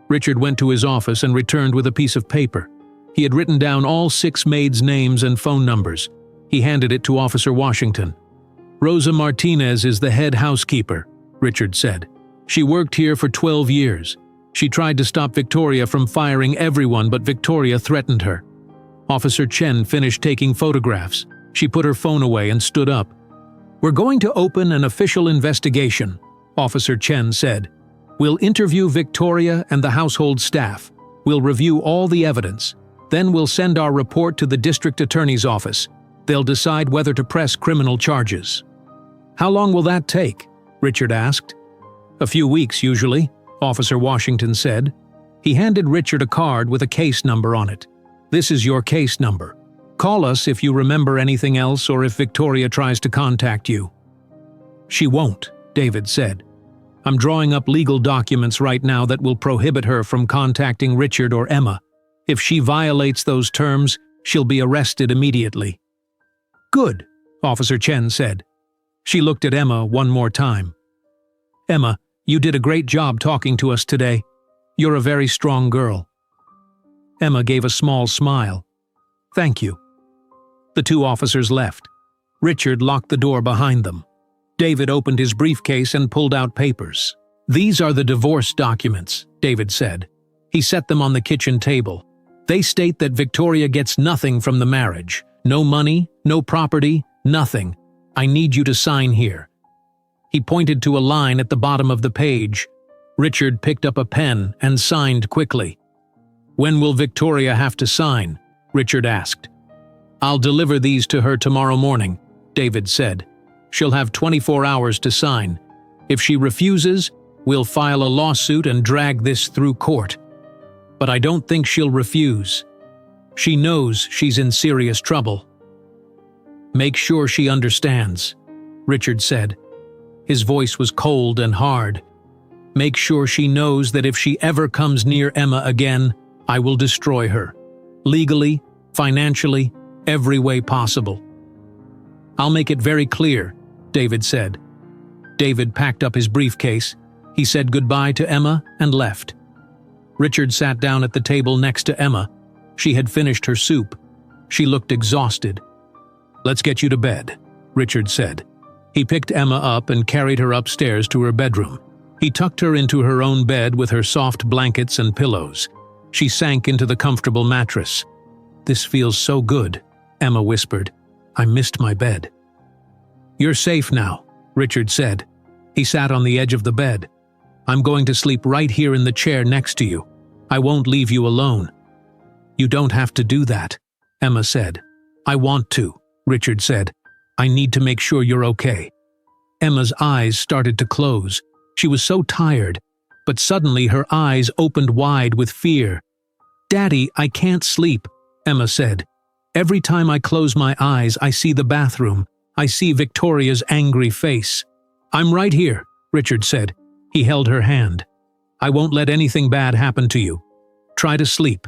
Richard went to his office and returned with a piece of paper. He had written down all 6 maids' names and phone numbers. He handed it to Officer Washington. "Rosa Martinez is the head housekeeper," Richard said. "She worked here for 12 years. She tried to stop Victoria from firing everyone, but Victoria threatened her." Officer Chen finished taking photographs. She put her phone away and stood up. "We're going to open an official investigation," Officer Chen said. "We'll interview Victoria and the household staff. We'll review all the evidence. Then we'll send our report to the district attorney's office. They'll decide whether to press criminal charges." "How long will that take?" Richard asked. "A few weeks, usually," Officer Washington said. He handed Richard a card with a case number on it. "This is your case number. Call us if you remember anything else or if Victoria tries to contact you." "She won't," David said. "I'm drawing up legal documents right now that will prohibit her from contacting Richard or Emma. If she violates those terms, she'll be arrested immediately." "Good," Officer Chen said. She looked at Emma one more time. "Emma, you did a great job talking to us today. You're a very strong girl." Emma gave a small smile. "Thank you." The 2 officers left. Richard locked the door behind them. David opened his briefcase and pulled out papers. "These are the divorce documents," David said. He set them on the kitchen table. "They state that Victoria gets nothing from the marriage. No money, no property, nothing. I need you to sign here." He pointed to a line at the bottom of the page. Richard picked up a pen and signed quickly. "When will Victoria have to sign?" Richard asked. "I'll deliver these to her tomorrow morning," David said. "She'll have 24 hours to sign. If she refuses, we'll file a lawsuit and drag this through court. But I don't think she'll refuse. She knows she's in serious trouble." "Make sure she understands," Richard said. His voice was cold and hard. "Make sure she knows that if she ever comes near Emma again, I will destroy her. Legally, financially, every way possible." "I'll make it very clear," David said. David packed up his briefcase. He said goodbye to Emma and left. Richard sat down at the table next to Emma. She had finished her soup. She looked exhausted. "Let's get you to bed," Richard said. He picked Emma up and carried her upstairs to her bedroom. He tucked her into her own bed with her soft blankets and pillows. She sank into the comfortable mattress. "This feels so good," Emma whispered. "I missed my bed." "You're safe now," Richard said. He sat on the edge of the bed. "I'm going to sleep right here in the chair next to you. I won't leave you alone." "You don't have to do that," Emma said. "I want to," Richard said. "I need to make sure you're okay." Emma's eyes started to close. She was so tired, but suddenly her eyes opened wide with fear. "Daddy, I can't sleep," Emma said. "Every time I close my eyes, I see the bathroom. I see Victoria's angry face." "I'm right here," Richard said. He held her hand. "I won't let anything bad happen to you. Try to sleep."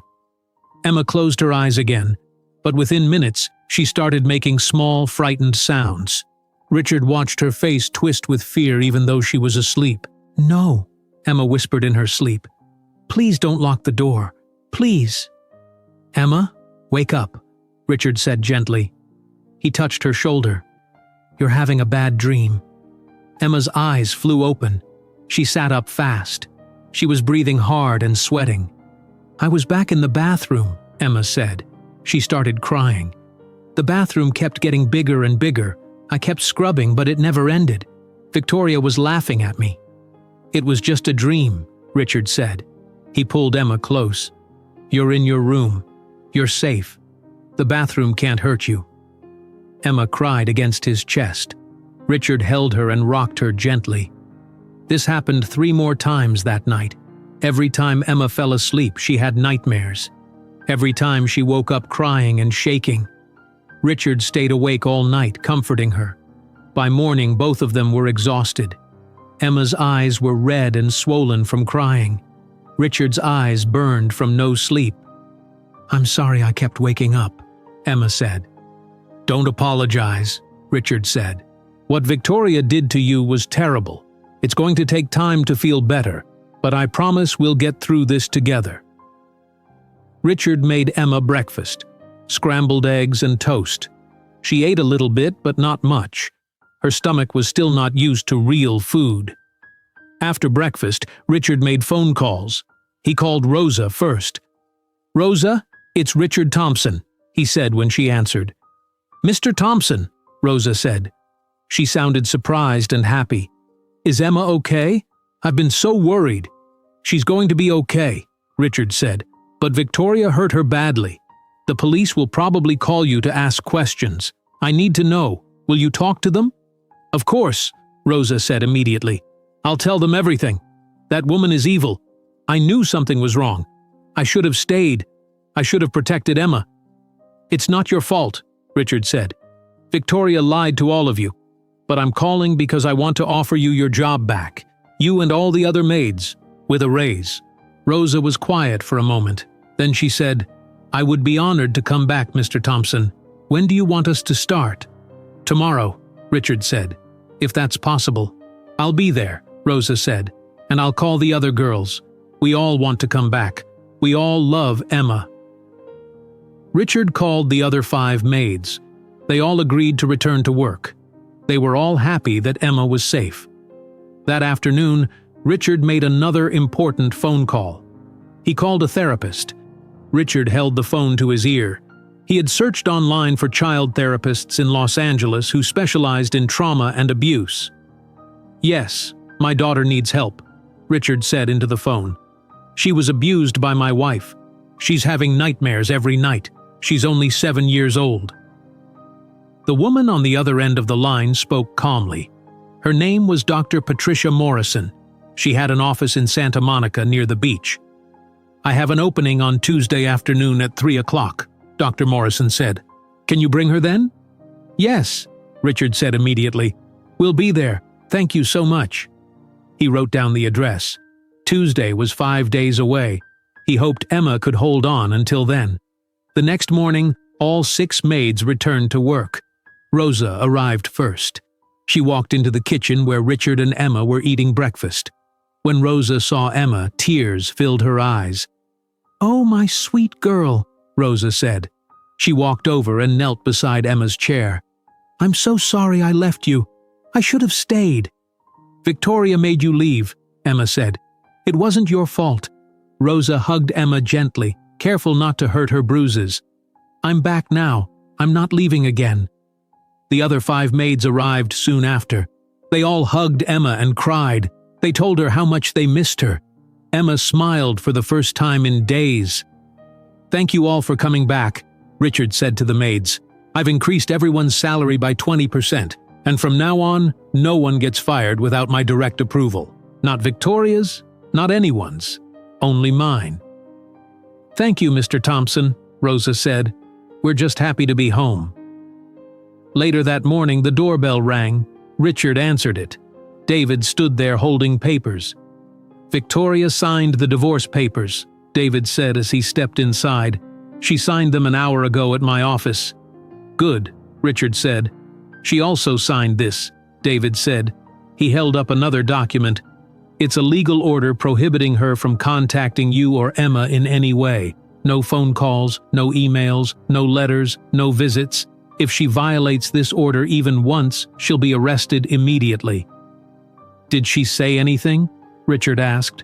Emma closed her eyes again, but within minutes, she started making small, frightened sounds. Richard watched her face twist with fear even though she was asleep. "No," Emma whispered in her sleep. "Please don't lock the door. Please." "Emma, wake up," Richard said gently. He touched her shoulder. "You're having a bad dream." Emma's eyes flew open. She sat up fast. She was breathing hard and sweating. "I was back in the bathroom," Emma said. She started crying. "The bathroom kept getting bigger and bigger. I kept scrubbing, but it never ended. Victoria was laughing at me." "It was just a dream," Richard said. He pulled Emma close. "You're in your room. You're safe. The bathroom can't hurt you." Emma cried against his chest. Richard held her and rocked her gently. This happened 3 more times that night. Every time Emma fell asleep, she had nightmares. Every time she woke up crying and shaking. Richard stayed awake all night, comforting her. By morning, both of them were exhausted. Emma's eyes were red and swollen from crying. Richard's eyes burned from no sleep. "I'm sorry I kept waking up," Emma said. "Don't apologize," Richard said. "What Victoria did to you was terrible. It's going to take time to feel better, but I promise we'll get through this together." Richard made Emma breakfast, scrambled eggs and toast. She ate a little bit, but not much. Her stomach was still not used to real food. After breakfast, Richard made phone calls. He called Rosa first. "Rosa, it's Richard Thompson," he said when she answered. "Mr. Thompson," Rosa said. She sounded surprised and happy. "Is Emma okay? I've been so worried." "She's going to be okay," Richard said, "but Victoria hurt her badly. The police will probably call you to ask questions. I need to know. Will you talk to them?" "Of course," Rosa said immediately. "I'll tell them everything. That woman is evil. I knew something was wrong. I should have stayed. I should have protected Emma." "It's not your fault," Richard said. "Victoria lied to all of you. But I'm calling because I want to offer you your job back, you and all the other maids, with a raise." Rosa was quiet for a moment. Then she said, "I would be honored to come back, Mr. Thompson. When do you want us to start?" "Tomorrow," Richard said. "If that's possible." "I'll be there," Rosa said, "and I'll call the other girls. We all want to come back. We all love Emma." Richard called the other 5 maids. They all agreed to return to work. They were all happy that Emma was safe. That afternoon, Richard made another important phone call. He called a therapist. Richard held the phone to his ear. He had searched online for child therapists in Los Angeles who specialized in trauma and abuse. "Yes, my daughter needs help," Richard said into the phone. "She was abused by my wife. She's having nightmares every night. She's only 7 years old." The woman on the other end of the line spoke calmly. Her name was Dr. Patricia Morrison. She had an office in Santa Monica near the beach. "I have an opening on Tuesday afternoon at 3 o'clock, Dr. Morrison said. "Can you bring her then?" "Yes," Richard said immediately. "We'll be there. Thank you so much." He wrote down the address. Tuesday was 5 days away. He hoped Emma could hold on until then. The next morning, all 6 maids returned to work. Rosa arrived first. She walked into the kitchen where Richard and Emma were eating breakfast. When Rosa saw Emma, tears filled her eyes. "Oh, my sweet girl," Rosa said. She walked over and knelt beside Emma's chair. "I'm so sorry I left you. I should have stayed." "Victoria made you leave," Emma said. "It wasn't your fault." Rosa hugged Emma gently, careful not to hurt her bruises. "I'm back now. I'm not leaving again." The other 5 maids arrived soon after. They all hugged Emma and cried. They told her how much they missed her. Emma smiled for the first time in days. "Thank you all for coming back," Richard said to the maids. "I've increased everyone's salary by 20%, and from now on, no one gets fired without my direct approval. Not Victoria's, not anyone's, only mine." "Thank you, Mr. Thompson," Rosa said. "We're just happy to be home." Later that morning, the doorbell rang. Richard answered it. David stood there holding papers. "Victoria signed the divorce papers," David said as he stepped inside. "She signed them an hour ago at my office." "Good," Richard said. "She also signed this," David said. He held up another document. "It's a legal order prohibiting her from contacting you or Emma in any way. No phone calls, no emails, no letters, no visits. If she violates this order even once, she'll be arrested immediately." "Did she say anything?" Richard asked.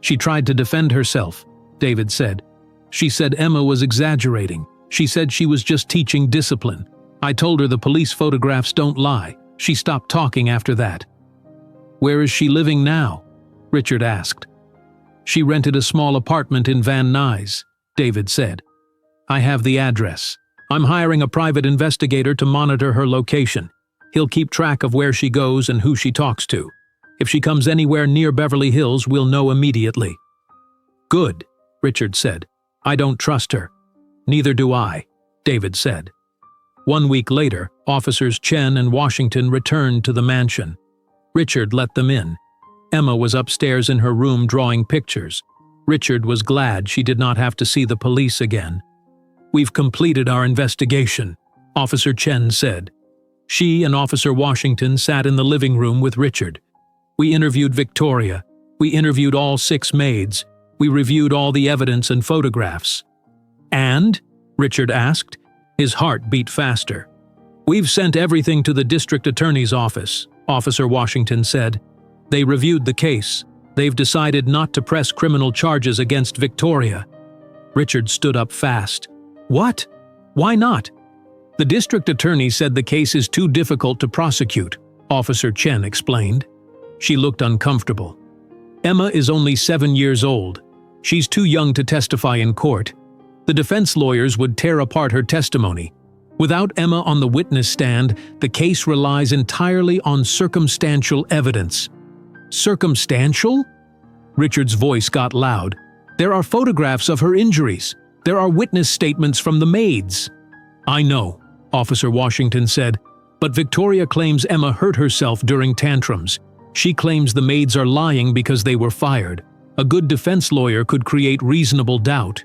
"She tried to defend herself," David said. "She said Emma was exaggerating. She said she was just teaching discipline. I told her the police photographs don't lie. She stopped talking after that." "Where is she living now?" Richard asked. "She rented a small apartment in Van Nuys," David said. "I have the address. I'm hiring a private investigator to monitor her location. He'll keep track of where she goes and who she talks to. If she comes anywhere near Beverly Hills, we'll know immediately." "Good," Richard said. "I don't trust her." "Neither do I," David said. 1 week later, Officers Chen and Washington returned to the mansion. Richard let them in. Emma was upstairs in her room drawing pictures. Richard was glad she did not have to see the police again. "We've completed our investigation," Officer Chen said. She and Officer Washington sat in the living room with Richard. "We interviewed Victoria. We interviewed all 6 maids. We reviewed all the evidence and photographs." "And?" Richard asked. His heart beat faster. "We've sent everything to the district attorney's office," Officer Washington said. "They reviewed the case. They've decided not to press criminal charges against Victoria." Richard stood up fast. "What? Why not?" "The district attorney said the case is too difficult to prosecute," Officer Chen explained. She looked uncomfortable. "Emma is only 7 years old. She's too young to testify in court. The defense lawyers would tear apart her testimony. Without Emma on the witness stand, the case relies entirely on circumstantial evidence." "Circumstantial?" Richard's voice got loud. "There are photographs of her injuries. There are witness statements from the maids." "I know," Officer Washington said, "but Victoria claims Emma hurt herself during tantrums. She claims the maids are lying because they were fired. A good defense lawyer could create reasonable doubt."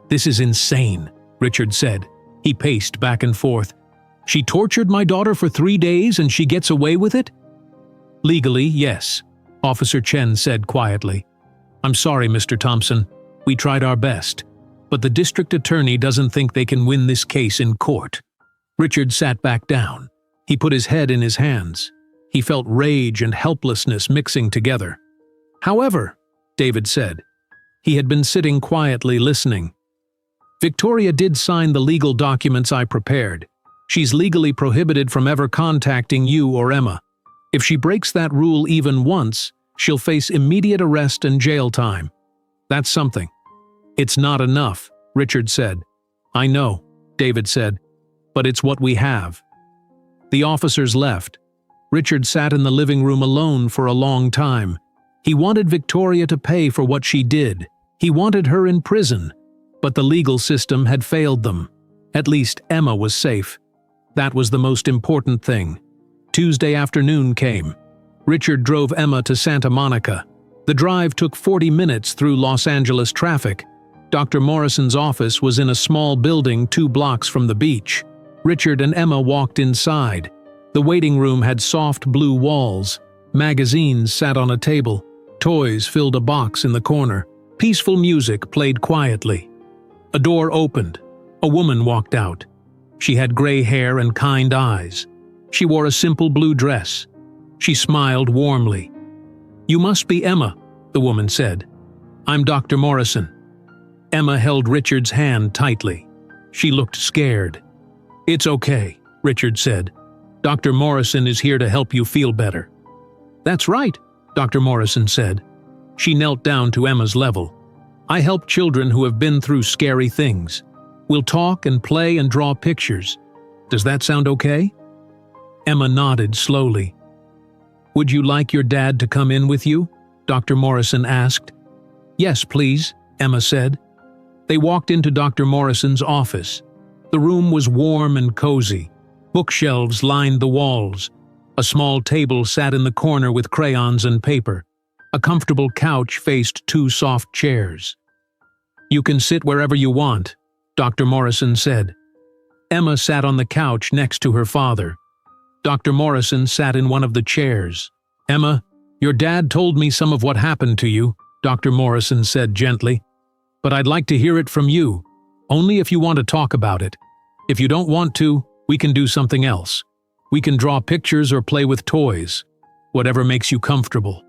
"This is insane," Richard said. He paced back and forth. "She tortured my daughter for 3 days and she gets away with it?" "Legally, yes," Officer Chen said quietly. "I'm sorry, Mr. Thompson. We tried our best. But the district attorney doesn't think they can win this case in court." Richard sat back down. He put his head in his hands. He felt rage and helplessness mixing together. "However," David said. He had been sitting quietly listening. "Victoria did sign the legal documents I prepared. She's legally prohibited from ever contacting you or Emma. If she breaks that rule even once, she'll face immediate arrest and jail time. That's something." "It's not enough," Richard said. "I know," David said, "but it's what we have." The officers left. Richard sat in the living room alone for a long time. He wanted Victoria to pay for what she did. He wanted her in prison. But the legal system had failed them. At least Emma was safe. That was the most important thing. Tuesday afternoon came. Richard drove Emma to Santa Monica. The drive took 40 minutes through Los Angeles traffic. Dr. Morrison's office was in a small building 2 blocks from the beach. Richard and Emma walked inside. The waiting room had soft blue walls. Magazines sat on a table. toys filled a box in the corner. Peaceful music played quietly. A door opened. A woman walked out. She had gray hair and kind eyes. She wore a simple blue dress. She smiled warmly. "You must be Emma," the woman said. "I'm Dr. Morrison." Emma held Richard's hand tightly. She looked scared. "It's okay," Richard said. "Dr. Morrison is here to help you feel better." "That's right," Dr. Morrison said. She knelt down to Emma's level. "I help children who have been through scary things. We'll talk and play and draw pictures. Does that sound okay?" Emma nodded slowly. "Would you like your dad to come in with you?" Dr. Morrison asked. "Yes, please," Emma said. They walked into Dr. Morrison's office. The room was warm and cozy. Bookshelves lined the walls. A small table sat in the corner with crayons and paper. A comfortable couch faced two soft chairs. "You can sit wherever you want," Dr. Morrison said. Emma sat on the couch next to her father. Dr. Morrison sat in one of the chairs. "Emma, your dad told me some of what happened to you," Dr. Morrison said gently. "But I'd like to hear it from you, only if you want to talk about it. If you don't want to, we can do something else. We can draw pictures or play with toys, whatever makes you comfortable."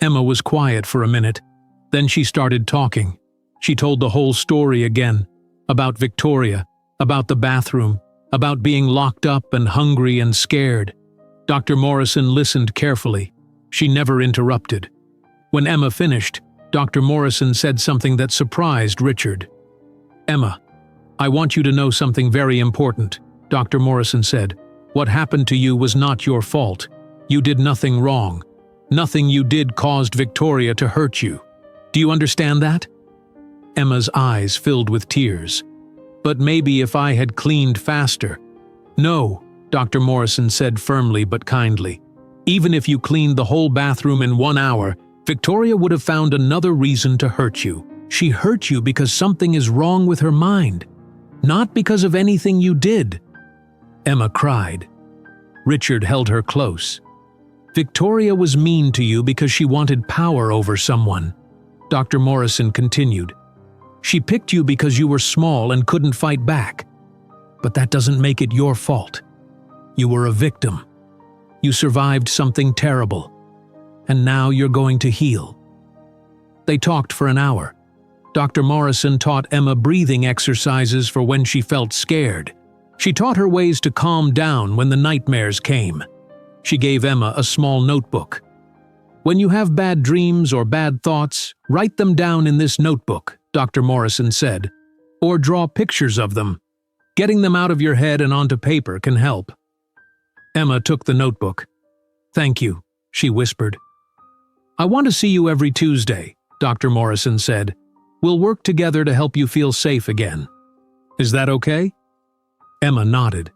Emma was quiet for a minute. Then she started talking. She told the whole story again, about Victoria, about the bathroom, about being locked up and hungry and scared. Dr. Morrison listened carefully. She never interrupted. When Emma finished, Dr. Morrison said something that surprised Richard. "Emma, I want you to know something very important," Dr. Morrison said. "What happened to you was not your fault. You did nothing wrong. Nothing you did caused Victoria to hurt you. Do you understand that?" Emma's eyes filled with tears. "But maybe if I had cleaned faster." "No," Dr. Morrison said firmly but kindly. "Even if you cleaned the whole bathroom in 1 hour, Victoria would have found another reason to hurt you. She hurt you because something is wrong with her mind, not because of anything you did." Emma cried. Richard held her close. "Victoria was mean to you because she wanted power over someone," Dr. Morrison continued. "She picked you because you were small and couldn't fight back. But that doesn't make it your fault. You were a victim. You survived something terrible. And now you're going to heal." They talked for an hour. Dr. Morrison taught Emma breathing exercises for when she felt scared. She taught her ways to calm down when the nightmares came. She gave Emma a small notebook. "When you have bad dreams or bad thoughts, write them down in this notebook," Dr. Morrison said. "Or draw pictures of them. Getting them out of your head and onto paper can help." Emma took the notebook. "Thank you," she whispered. "I want to see you every Tuesday," Dr. Morrison said. "We'll work together to help you feel safe again. Is that okay?" Emma nodded.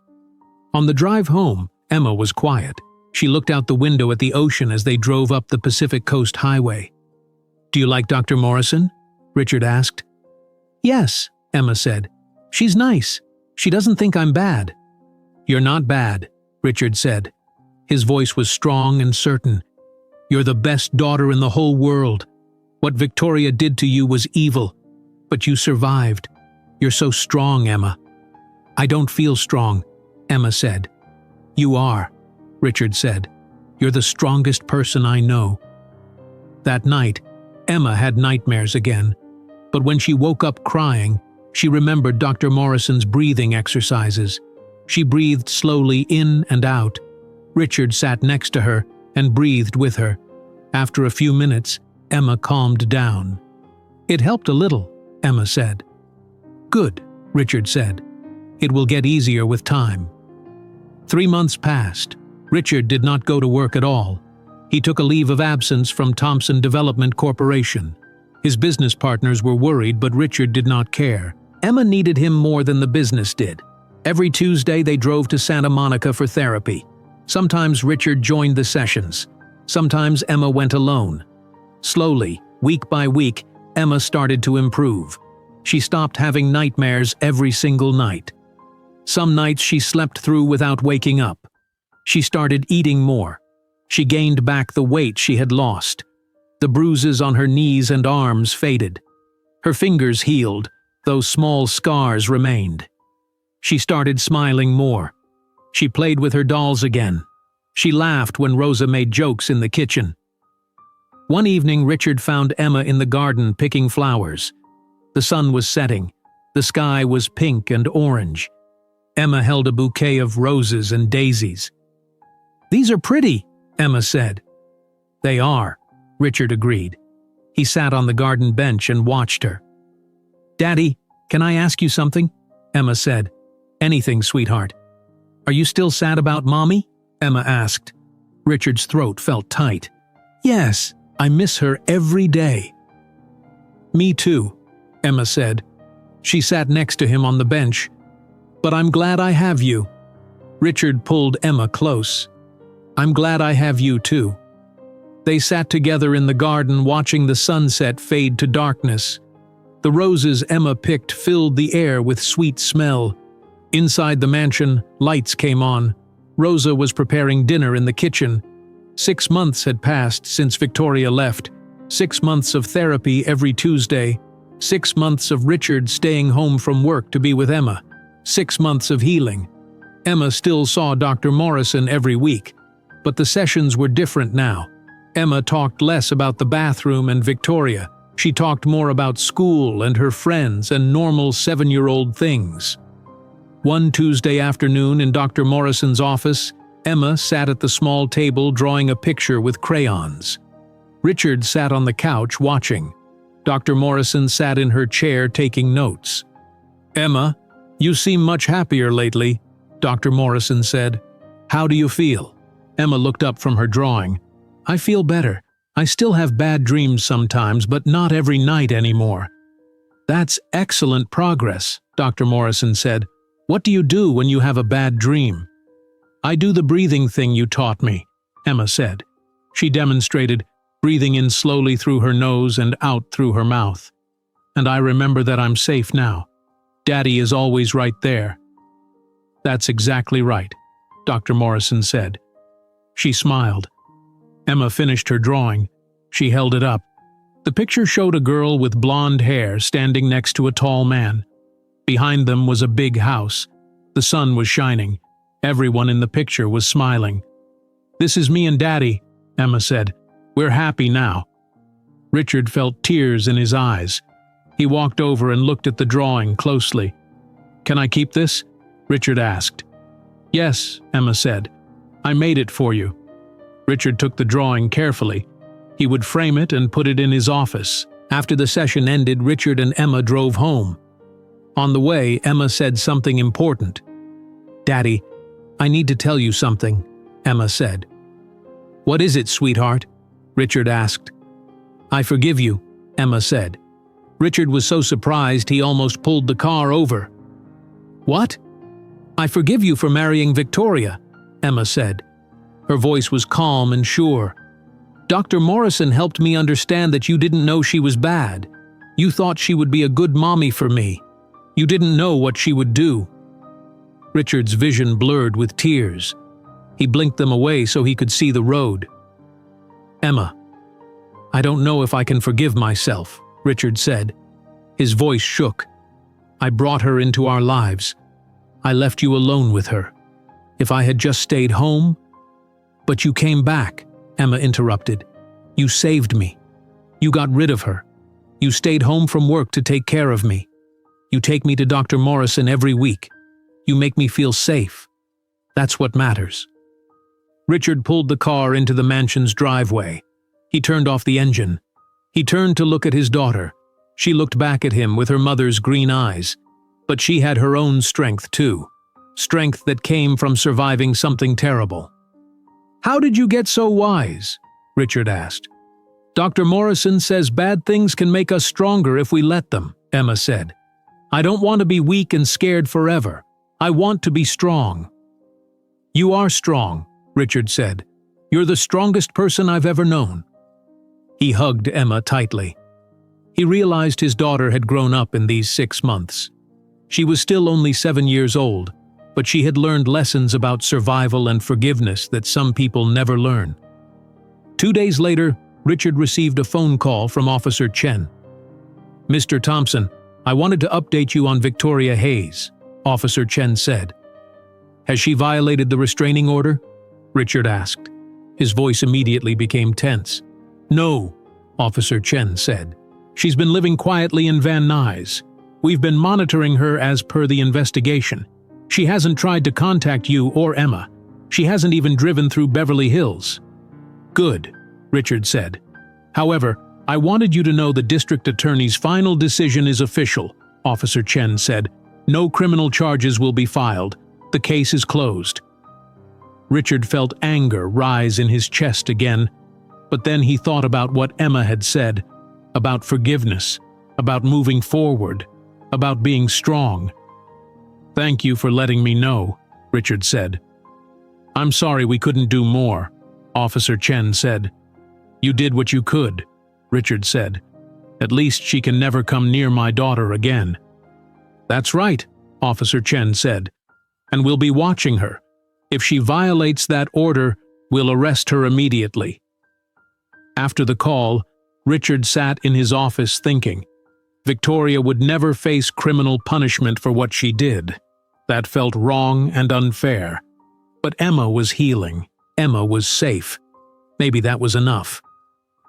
On the drive home, Emma was quiet. She looked out the window at the ocean as they drove up the Pacific Coast Highway. "Do you like Dr. Morrison?" Richard asked. "Yes," Emma said. "She's nice. She doesn't think I'm bad." "You're not bad," Richard said. His voice was strong and certain. "You're the best daughter in the whole world. What Victoria did to you was evil, but you survived. You're so strong, Emma." "I don't feel strong," Emma said. "You are," Richard said. "You're the strongest person I know." That night, Emma had nightmares again, but when she woke up crying, she remembered Dr. Morrison's breathing exercises. She breathed slowly in and out. Richard sat next to her and breathed with her. After a few minutes, Emma calmed down. "It helped a little," Emma said. "Good," Richard said. "It will get easier with time." 3 months passed. Richard did not go to work at all. He took a leave of absence from Thompson Development Corporation. His business partners were worried, but Richard did not care. Emma needed him more than the business did. Every Tuesday they drove to Santa Monica for therapy. Sometimes Richard joined the sessions. Sometimes Emma went alone. Slowly, week by week, Emma started to improve. She stopped having nightmares every single night. Some nights she slept through without waking up. She started eating more. She gained back the weight she had lost. The bruises on her knees and arms faded. Her fingers healed, though small scars remained. She started smiling more. She played with her dolls again. She laughed when Rosa made jokes in the kitchen. One evening, Richard found Emma in the garden picking flowers. The sun was setting. The sky was pink and orange. Emma held a bouquet of roses and daisies. "These are pretty," Emma said. "They are," Richard agreed. He sat on the garden bench and watched her. "Daddy, can I ask you something?" Emma said. "Anything, sweetheart." "Are you still sad about Mommy?" Emma asked. Richard's throat felt tight. "Yes, I miss her every day." "Me too," Emma said. She sat next to him on the bench. "But I'm glad I have you." Richard pulled Emma close. "I'm glad I have you too." They sat together in the garden watching the sunset fade to darkness. The roses Emma picked filled the air with sweet smell. Inside the mansion, lights came on. Rosa was preparing dinner in the kitchen. 6 months had passed since Victoria left. 6 months of therapy every Tuesday. 6 months of Richard staying home from work to be with Emma. 6 months of healing. Emma still saw Dr. Morrison every week, but the sessions were different now. Emma talked less about the bathroom and Victoria. She talked more about school and her friends and normal 7-year-old things. One Tuesday afternoon in Dr. Morrison's office, Emma sat at the small table drawing a picture with crayons. Richard sat on the couch watching. Dr. Morrison sat in her chair taking notes. "Emma, you seem much happier lately," Dr. Morrison said. "How do you feel?" Emma looked up from her drawing. "I feel better. I still have bad dreams sometimes, but not every night anymore." "That's excellent progress," Dr. Morrison said. "What do you do when you have a bad dream?" "I do the breathing thing you taught me," Emma said. She demonstrated, breathing in slowly through her nose and out through her mouth. "And I remember that I'm safe now. Daddy is always right there." "That's exactly right," Dr. Morrison said. She smiled. Emma finished her drawing. She held it up. The picture showed a girl with blonde hair standing next to a tall man. Behind them was a big house. The sun was shining. Everyone in the picture was smiling. "This is me and Daddy," Emma said. "We're happy now." Richard felt tears in his eyes. He walked over and looked at the drawing closely. "Can I keep this?" Richard asked. "Yes," Emma said. "I made it for you." Richard took the drawing carefully. He would frame it and put it in his office. After the session ended, Richard and Emma drove home. On the way, Emma said something important. "Daddy, I need to tell you something," Emma said. "What is it, sweetheart?" Richard asked. "I forgive you," Emma said. Richard was so surprised he almost pulled the car over. "What?" "I forgive you for marrying Victoria," Emma said. Her voice was calm and sure. "Dr. Morrison helped me understand that you didn't know she was bad. You thought she would be a good mommy for me. You didn't know what she would do." Richard's vision blurred with tears. He blinked them away so he could see the road. "Emma, I don't know if I can forgive myself," Richard said. His voice shook. "I brought her into our lives. I left you alone with her. If I had just stayed home—" "But you came back," Emma interrupted. "You saved me. You got rid of her. You stayed home from work to take care of me. You take me to Dr. Morrison every week. You make me feel safe. That's what matters." Richard pulled the car into the mansion's driveway. He turned off the engine. He turned to look at his daughter. She looked back at him with her mother's green eyes. But she had her own strength too. Strength that came from surviving something terrible. "How did you get so wise?" Richard asked. "Dr. Morrison says bad things can make us stronger if we let them," Emma said. "I don't want to be weak and scared forever. I want to be strong." "You are strong," Richard said. "You're the strongest person I've ever known." He hugged Emma tightly. He realized his daughter had grown up in these 6 months. She was still only 7 years old, but she had learned lessons about survival and forgiveness that some people never learn. 2 days later, Richard received a phone call from Officer Chen. "Mr. Thompson, I wanted to update you on Victoria Hayes," Officer Chen said. "Has she violated the restraining order?" Richard asked. His voice immediately became tense. "No," Officer Chen said. "She's been living quietly in Van Nuys. We've been monitoring her as per the investigation. She hasn't tried to contact you or Emma. She hasn't even driven through Beverly Hills." "Good," Richard said. "However, I wanted you to know the district attorney's final decision is official," Officer Chen said. "No criminal charges will be filed. The case is closed." Richard felt anger rise in his chest again, but then he thought about what Emma had said, about forgiveness, about moving forward, about being strong. "Thank you for letting me know," Richard said. "I'm sorry we couldn't do more," Officer Chen said. "You did what you could," Richard said. "At least she can never come near my daughter again." "That's right," Officer Chen said. "And we'll be watching her. If she violates that order, we'll arrest her immediately." After the call, Richard sat in his office thinking. Victoria would never face criminal punishment for what she did. That felt wrong and unfair. But Emma was healing. Emma was safe. Maybe that was enough.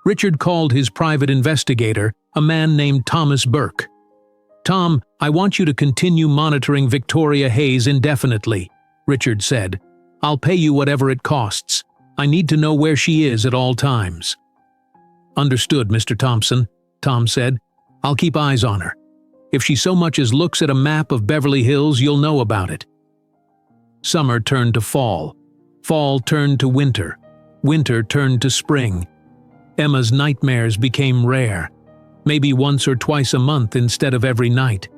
Richard called his private investigator, a man named Thomas Burke. "Tom, I want you to continue monitoring Victoria Hayes indefinitely," Richard said. "I'll pay you whatever it costs. I need to know where she is at all times." "Understood, Mr. Thompson," Tom said. "I'll keep eyes on her. If she so much as looks at a map of Beverly Hills, you'll know about it." Summer turned to fall. Fall turned to winter. Winter turned to spring. Emma's nightmares became rare, maybe once or twice a month instead of every night.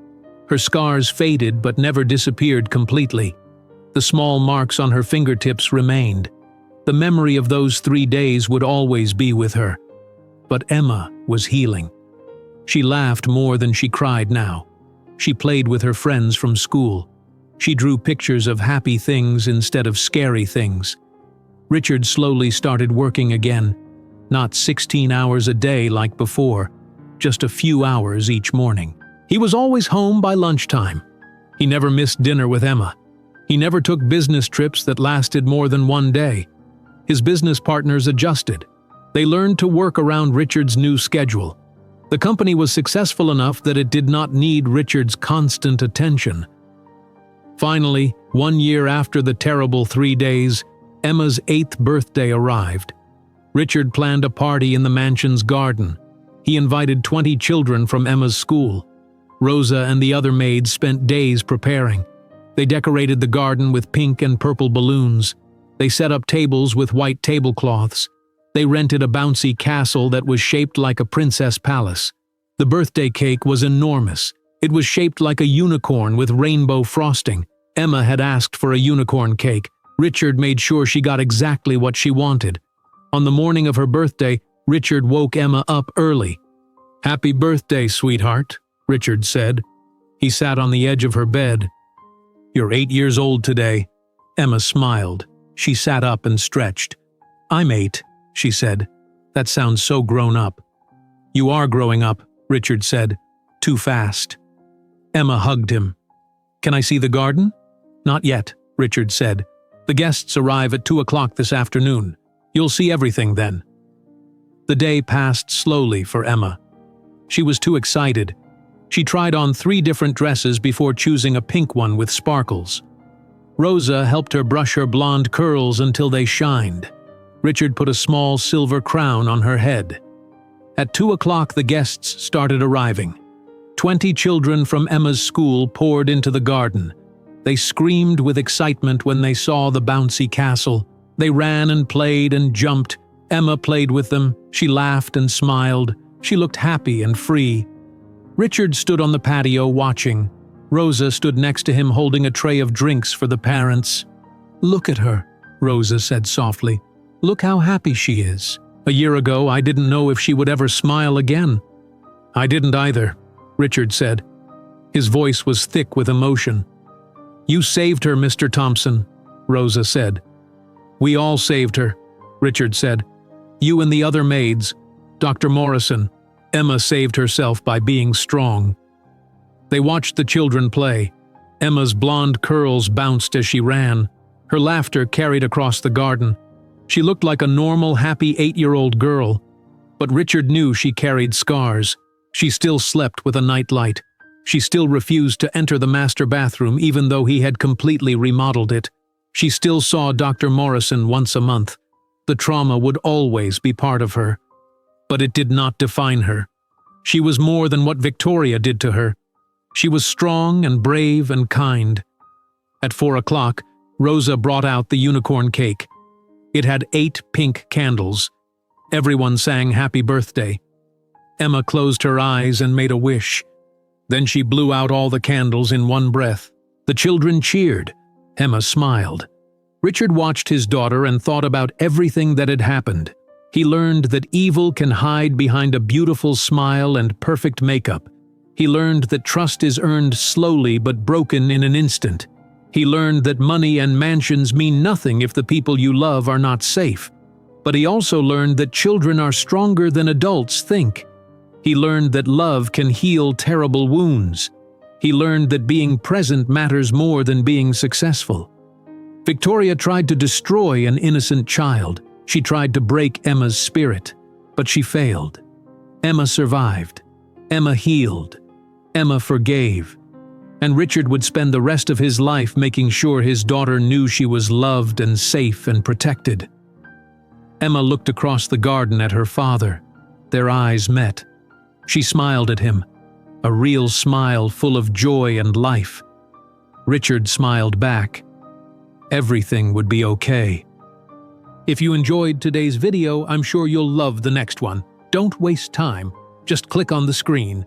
Her scars faded but never disappeared completely. The small marks on her fingertips remained. The memory of those 3 days would always be with her. But Emma was healing. She laughed more than she cried now. She played with her friends from school. She drew pictures of happy things instead of scary things. Richard slowly started working again. Not 16 hours a day like before, just a few hours each morning. He was always home by lunchtime. He never missed dinner with Emma. He never took business trips that lasted more than 1 day. His business partners adjusted. They learned to work around Richard's new schedule. The company was successful enough that it did not need Richard's constant attention. Finally, 1 year after the terrible 3 days, Emma's 8th birthday arrived. Richard planned a party in the mansion's garden. He invited 20 children from Emma's school. Rosa and the other maids spent days preparing. They decorated the garden with pink and purple balloons. They set up tables with white tablecloths. They rented a bouncy castle that was shaped like a princess palace. The birthday cake was enormous. It was shaped like a unicorn with rainbow frosting. Emma had asked for a unicorn cake. Richard made sure she got exactly what she wanted. On the morning of her birthday, Richard woke Emma up early. "Happy birthday, sweetheart," Richard said. He sat on the edge of her bed. "You're 8 years old today." Emma smiled. She sat up and stretched. "I'm 8, she said. "That sounds so grown up." "You are growing up," Richard said. "Too fast." Emma hugged him. "Can I see the garden?" "Not yet," Richard said. "The guests arrive at 2 o'clock this afternoon. You'll see everything then." The day passed slowly for Emma. She was too excited. She tried on 3 different dresses before choosing a pink one with sparkles. Rosa helped her brush her blonde curls until they shined. Richard put a small silver crown on her head. At 2 o'clock the guests started arriving. 20 children from Emma's school poured into the garden. They screamed with excitement when they saw the bouncy castle. They ran and played and jumped. Emma played with them. She laughed and smiled. She looked happy and free. Richard stood on the patio watching. Rosa stood next to him holding a tray of drinks for the parents. "Look at her," Rosa said softly. "Look how happy she is. A year ago, I didn't know if she would ever smile again." "I didn't either," Richard said. His voice was thick with emotion. "You saved her, Mr. Thompson," Rosa said. "We all saved her," Richard said. "You and the other maids, Dr. Morrison, Emma saved herself by being strong. They watched the children play. Emma's blonde curls bounced as she ran. Her laughter carried across the garden. She looked like a normal, happy 8-year-old girl. But Richard knew she carried scars. She still slept with a nightlight. She still refused to enter the master bathroom even though he had completely remodeled it. She still saw Dr. Morrison once a month. The trauma would always be part of her. But it did not define her. She was more than what Victoria did to her. She was strong and brave and kind. At 4 o'clock, Rosa brought out the unicorn cake. It had 8 pink candles. Everyone sang happy birthday. Emma closed her eyes and made a wish. Then she blew out all the candles in one breath. The children cheered. Emma smiled. Richard watched his daughter and thought about everything that had happened. He learned that evil can hide behind a beautiful smile and perfect makeup. He learned that trust is earned slowly but broken in an instant. He learned that money and mansions mean nothing if the people you love are not safe. But he also learned that children are stronger than adults think. He learned that love can heal terrible wounds. He learned that being present matters more than being successful. Victoria tried to destroy an innocent child. She tried to break Emma's spirit, but she failed. Emma survived. Emma healed. Emma forgave. And Richard would spend the rest of his life making sure his daughter knew she was loved and safe and protected. Emma looked across the garden at her father. Their eyes met. She smiled at him, a real smile full of joy and life. Richard smiled back. Everything would be okay. If you enjoyed today's video, I'm sure you'll love the next one. Don't waste time. Just click on the screen.